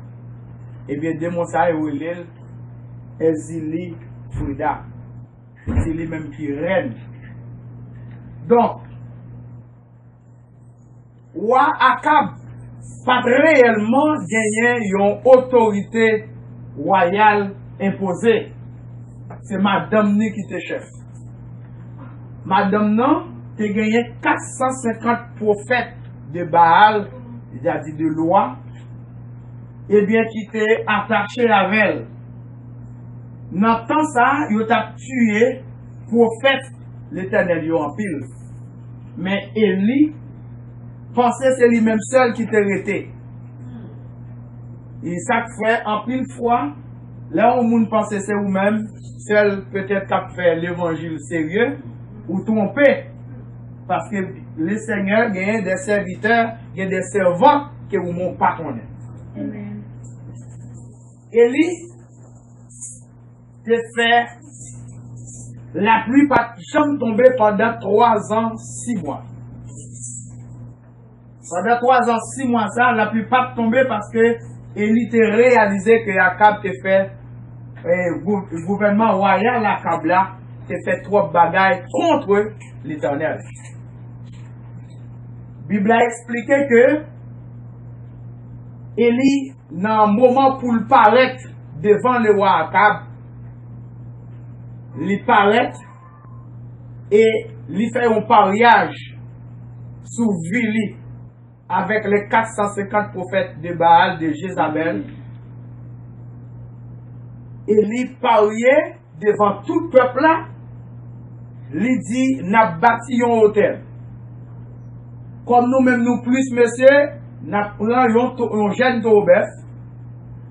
Et bien, démon, ça est Ezili Frida. C'est lui-même qui règne. Donc, Roi Akab pas réellement gagné une autorité royale imposée. C'est Madame Ni qui était chef. Madame Non, tu as gagné 450 prophètes de Baal, c'est-à-dire de loi, et bien qui étaient attachés à elle. Dans le temps ça, ils ont tué prophète l'Éternel en pile. Mais Élie pensait que c'est lui-même seul qui était resté. Et ça fait en pile fois, là où monde pensait que c'est vous-même, seul peut-être qui fait l'évangile sérieux, ou trompé. Parce que le Seigneur gagne des serviteurs, gagne des servants que vous ne pas connaître. Amen. Élie te fait la pluie pas jamais tombée pendant 3 ans, 6 mois. Pendant 3 ans, 6 mois, ça, la pluie pas tombée parce que Élie t'a réalisé que Akab te fait gouvernement royal la Kabla, c'est fait trop de bagailles contre l'Éternel. La Bible a expliqué que Élie, dans un moment pour le paraître devant le roi Akab, il paraît et il fait un pariage sous Vili avec les 450 prophètes de Baal, de Jézabel. Et il pariait devant tout le peuple là. Il dit, n'a bâti un hôtel. Comme nous-mêmes nous plus, monsieur, n'a pris un jeune d'Aubert.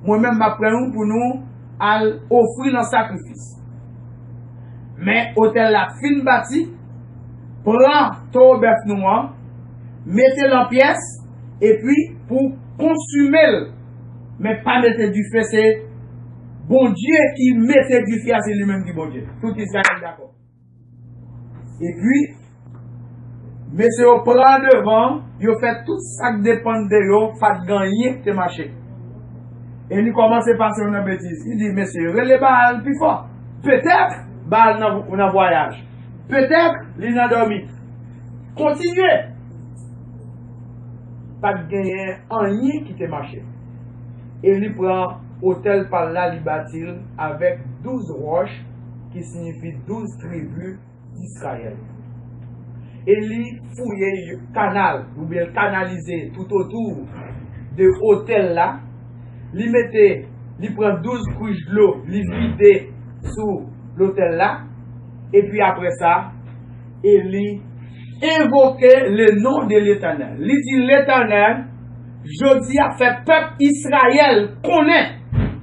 Moi-même, m'apprends pour nous à offrir un sacrifice. Mais hôtel la fin bâti, prend Taubert noir, mettez-le en pièce, et puis pour consumer, mais pas mettre du feu, c'est bon Dieu qui mettait du feu, c'est lui-même qui bon Dieu. Tout Israël d'accord. Et puis, monsieur prend devant, il fait tout ça qui dépend de eux, fait gagner te marché. Et il commence à passer une bêtise. Il dit, monsieur, relève Baal plus fort. Peut-être, Baal dans voyage. Peut-être, il a dormi. Continuez. Pas de gagner rien qui te marché. Et il prend hôtel par là, il bâtit avec 12 roches, qui signifie 12 tribus d'Israël. Et il fouillait le canal, ou bien canalisé tout autour de l'hôtel là. Il prend 12 couches d'eau, il vide sous l'hôtel là. Et puis après ça, il invoquait le nom de l'Éternel. Il dit l'Éternel, je dis à fait peuple Israël, connaît,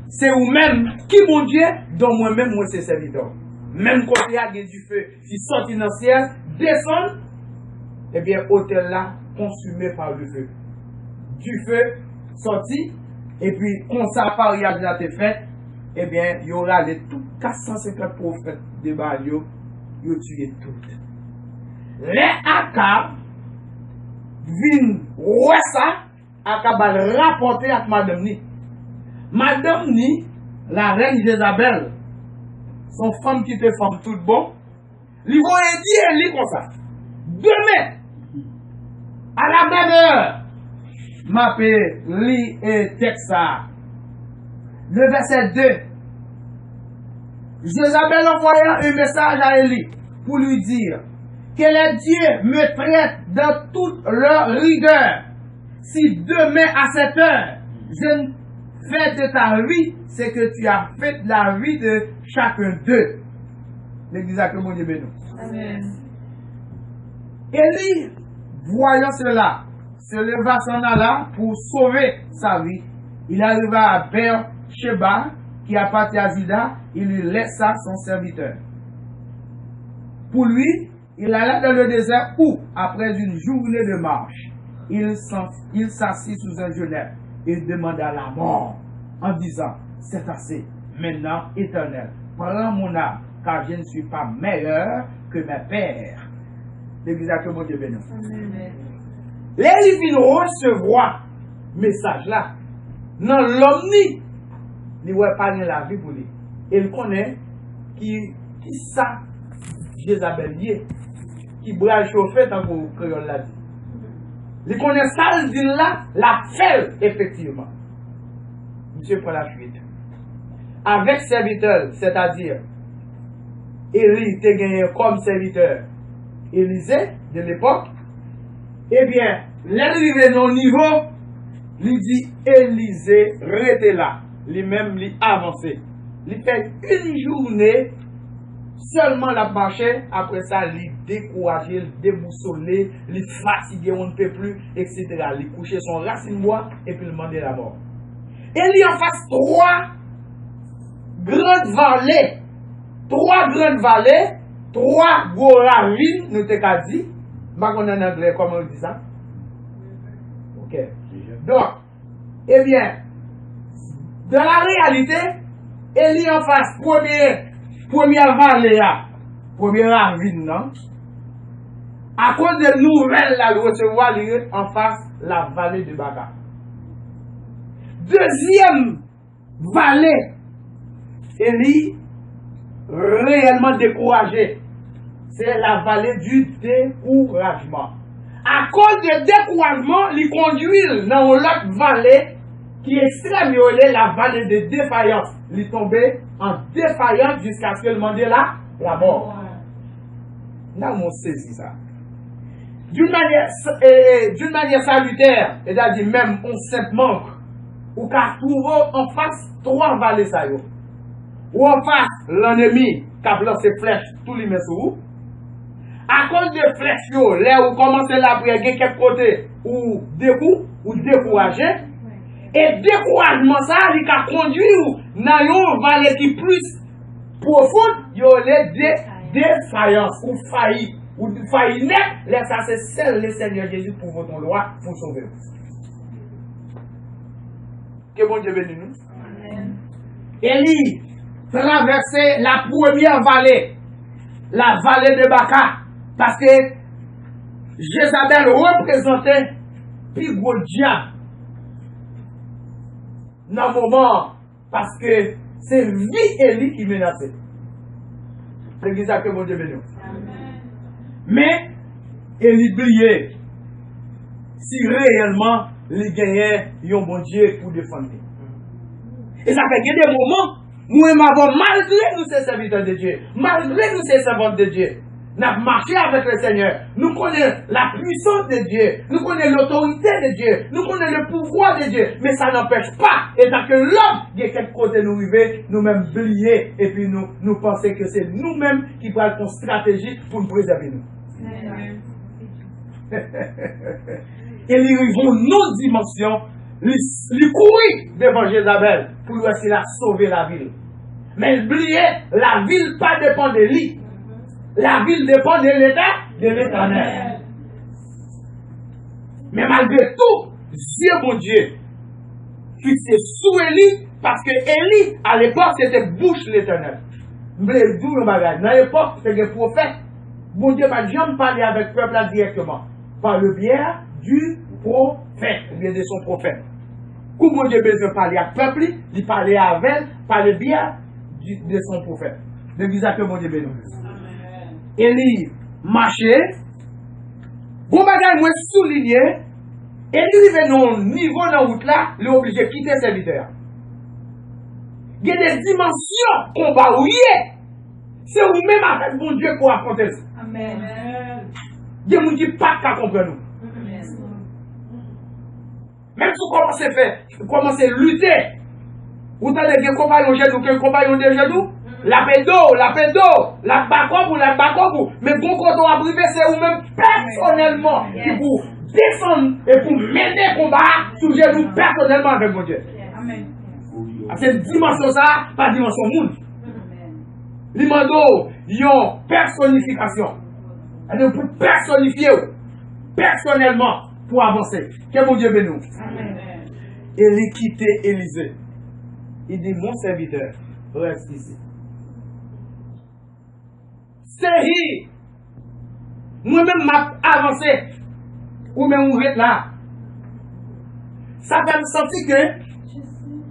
c'est vous-même qui mon Dieu, dont moi-même, moi c'est serviteur. Même quand il y a du feu qui sort dans le ciel, descend, et bien, l'hôtel là, consumé par le feu. Du feu sorti, et puis, quand ça pariage là été fait, eh bien, il y aura les tout 450 prophètes de Baal, ils ont tué toutes. Les Akab, viennent, ouais ça, Akab a rapporté à Madame Ni. Madame Ni, la reine Jézabel, son femme qui était femme toute bon, ils vont aider elle comme ça. Demain, à la même heure, m'appelle li et Texa. Le verset 2. Jézabel envoya un message à Élie pour lui dire que les dieux me traitent dans toute leur rigueur. Si demain à cette heure, je ne fais de ta vie ce que tu as fait de la vie de chacun d'eux. L'église a que mon Dieu béni. Amen. Élie, voyant cela, se leva s'en alla pour sauver sa vie. Il arriva à Beer-Sheba, qui appartient à Juda, il lui laissa son serviteur. Pour lui, il alla dans le désert où, après une journée de marche, il s'assit sous un genêt et demanda la mort en disant, c'est assez, maintenant, Éternel, prends mon âme, car je ne suis pas meilleur que mes pères. L'église a que mon Dieu béni. Les Lévites recevoir message là. Non, l'homme ni, il ne va pas la vie pour lui. Il connaît qui ça, Jézabel, qui boit chauffer tant que créole l'a dit. Il connaît ça, il dit là, la fait effectivement. Monsieur prend la fuite. Avec serviteur, c'est-à-dire, Élie était gagné comme serviteur Élisée de l'époque, eh bien, l'arrivée dans le niveau, il dit Élisée, restez là. Lui-même, il avancé. Il fait une journée, seulement la marché, après ça, il découragé, il déboussolé, il fatigué, on ne peut plus, etc. Il couchait son racine bois et puis il demandait la mort. Et il y en face trois grandes vallées, trois gros ravines, nous t'ai dit. Je ne sais pas en anglais comment on dit ça. Ok. Donc, eh bien, dans la réalité, il y a en face, première vallée, première ravine, non? À cause de nouvelles, là, le recevoir, il y a en face la vallée de Baka. Deuxième vallée, Élie, réellement découragé. C'est la vallée du découragement. À cause du découragement, il conduit dans l'autre vallée qui est extrême, la vallée de défaillance. Il est tombé en défaillance jusqu'à ce qu'il demande la mort. Là, on saisit ça. D'une manière salutaire, c'est-à-dire même on simple manque, ou qu'à trouver en face trois vallées ça yo. Ou en face l'ennemi qui a lancé flèche tout les met sur vous. À cause de flèches yo, là où commencez la prière quelque côté ou découragé. Et découragement ça, il a conduit dans une vallée qui plus profonde, il y a défaillance ou failli. Ou failli net, là ça c'est seul le Seigneur Jésus pour votre loi, pour sauver vous. Que bon Dieu bénisse nous. Amen. Élie traversait la première vallée, la vallée de Baca, parce que Jézabel représentait plus gros diable dans le moment, parce que c'est vie Élie qui menaçait. C'est ça que bon Dieu bénisse. Mais, il oubliait si réellement il gagnait un bon Dieu pour défendre. Et ça fait qu'il y a des moments où nous avons, malgré nous ces serviteurs de Dieu, malgré nous ces servantes de Dieu, nous avons marché avec le Seigneur. Nous connaissons la puissance de Dieu, nous connaissons l'autorité de Dieu, nous connaissons le pouvoir de Dieu. Mais ça n'empêche pas, étant que l'homme qui est quelque côté nous arriver, nous-mêmes oublier et puis nous penser que c'est nous-mêmes qui prenons une stratégie pour nous préserver nous. Et ils vont nos dimensions, ils courent devant Jézabel pour essayer de sauver la ville. Mais oubliez, la ville pas dépend de lui. La ville dépend de l'État, de l'Éternel. Mais malgré tout, Dieu mon Dieu, fixé sous Élie, parce que Élie, à l'époque, c'était bouche l'Éternel. Dans l'époque, c'était des prophètes. Bon Dieu va jamais parler avec le peuple là directement. Par le biais du prophète, ou bien de son prophète. Quand bon Dieu veut parler avec le peuple, il parlait avec par le biais de son prophète. Donc, il que bon Dieu bénisse. Élie marchait. Bon bagage, moi souligné. Élie est dans niveau dans la route là, il est obligé de quitter ses serviteurs. Il y a des dimensions qu'on va oublier. C'est vous-même avec bon Dieu pour affronter ça. Amen. Il y a des gens qui ne pas comprendre nous. Même si vous commencez à faire, vous commencez à lutter, vous avez des compagnons de genoux, des compagnons de genoux, la pédo, la bacop, mais bon, quand on a privé, c'est vous-même personnellement qui vous descendre et pour mener le combat sous genoux personnellement avec mon Dieu. Amen. Cette dimension, ça, pas dimension monde. L'imando, ils ont personnification. C'est-à-dire pour personnifier personnellement pour avancer. Que mon Dieu bénisse. Et il quitte Élisée. Il dit, mon serviteur, reste ici. C'est moi-même m'a avancé. Ou même vous êtes là. Ça fait me sentir que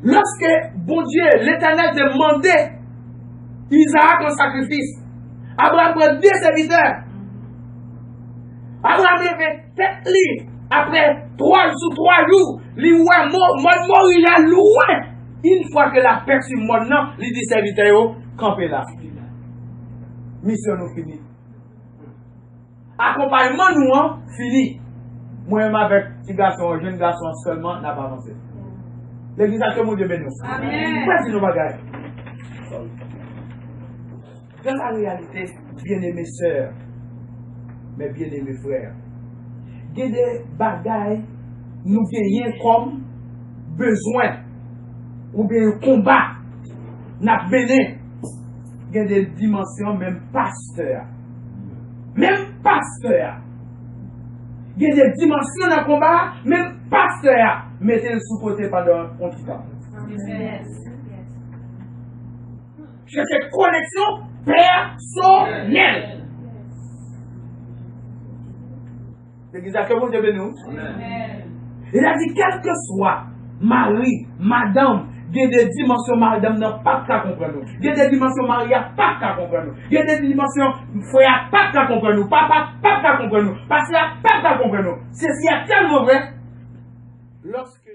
lorsque bon Dieu, l'Éternel demandait Isaac en sacrifice, Abraham prend 2 serviteurs. Abraham levait tête li. Après 3 jours, il voit mort, il a loin. Une fois que la perçu maintenant, il dit serviteur, campez là. Mission nous fini. Accompagnement nous fini. Moi-même avec petit garçon, jeune garçon seulement, n'a pas avancé. L'église a que mon Dieu bénisse. Amen. Voici nos bagages. Dans la réalité, bien-aimés sœurs, mais bien-aimés frères, il y a des bagailles, nous gagnons comme besoin, ou bien combat, n'a béné. Il y a des dimensions, même pasteur. Même pasteur. Il y a des dimensions dans le combat, même pasteur. Mettez-le sous côté pendant un petit temps. C'est cette connexion personnelle. C'est exactement ce que Dieu bénisse. Il a dit, quel que soit mari, madame, il y a des dimensions madame n'a pas qu'à comprendre. Il y a des dimensions Maria pas qu'à comprendre. Il y a des dimensions frère pas qu'à comprendre. Papa pas qu'à comprendre. Pasteur pas qu'à comprendre. C'est tellement vrai. Lorsque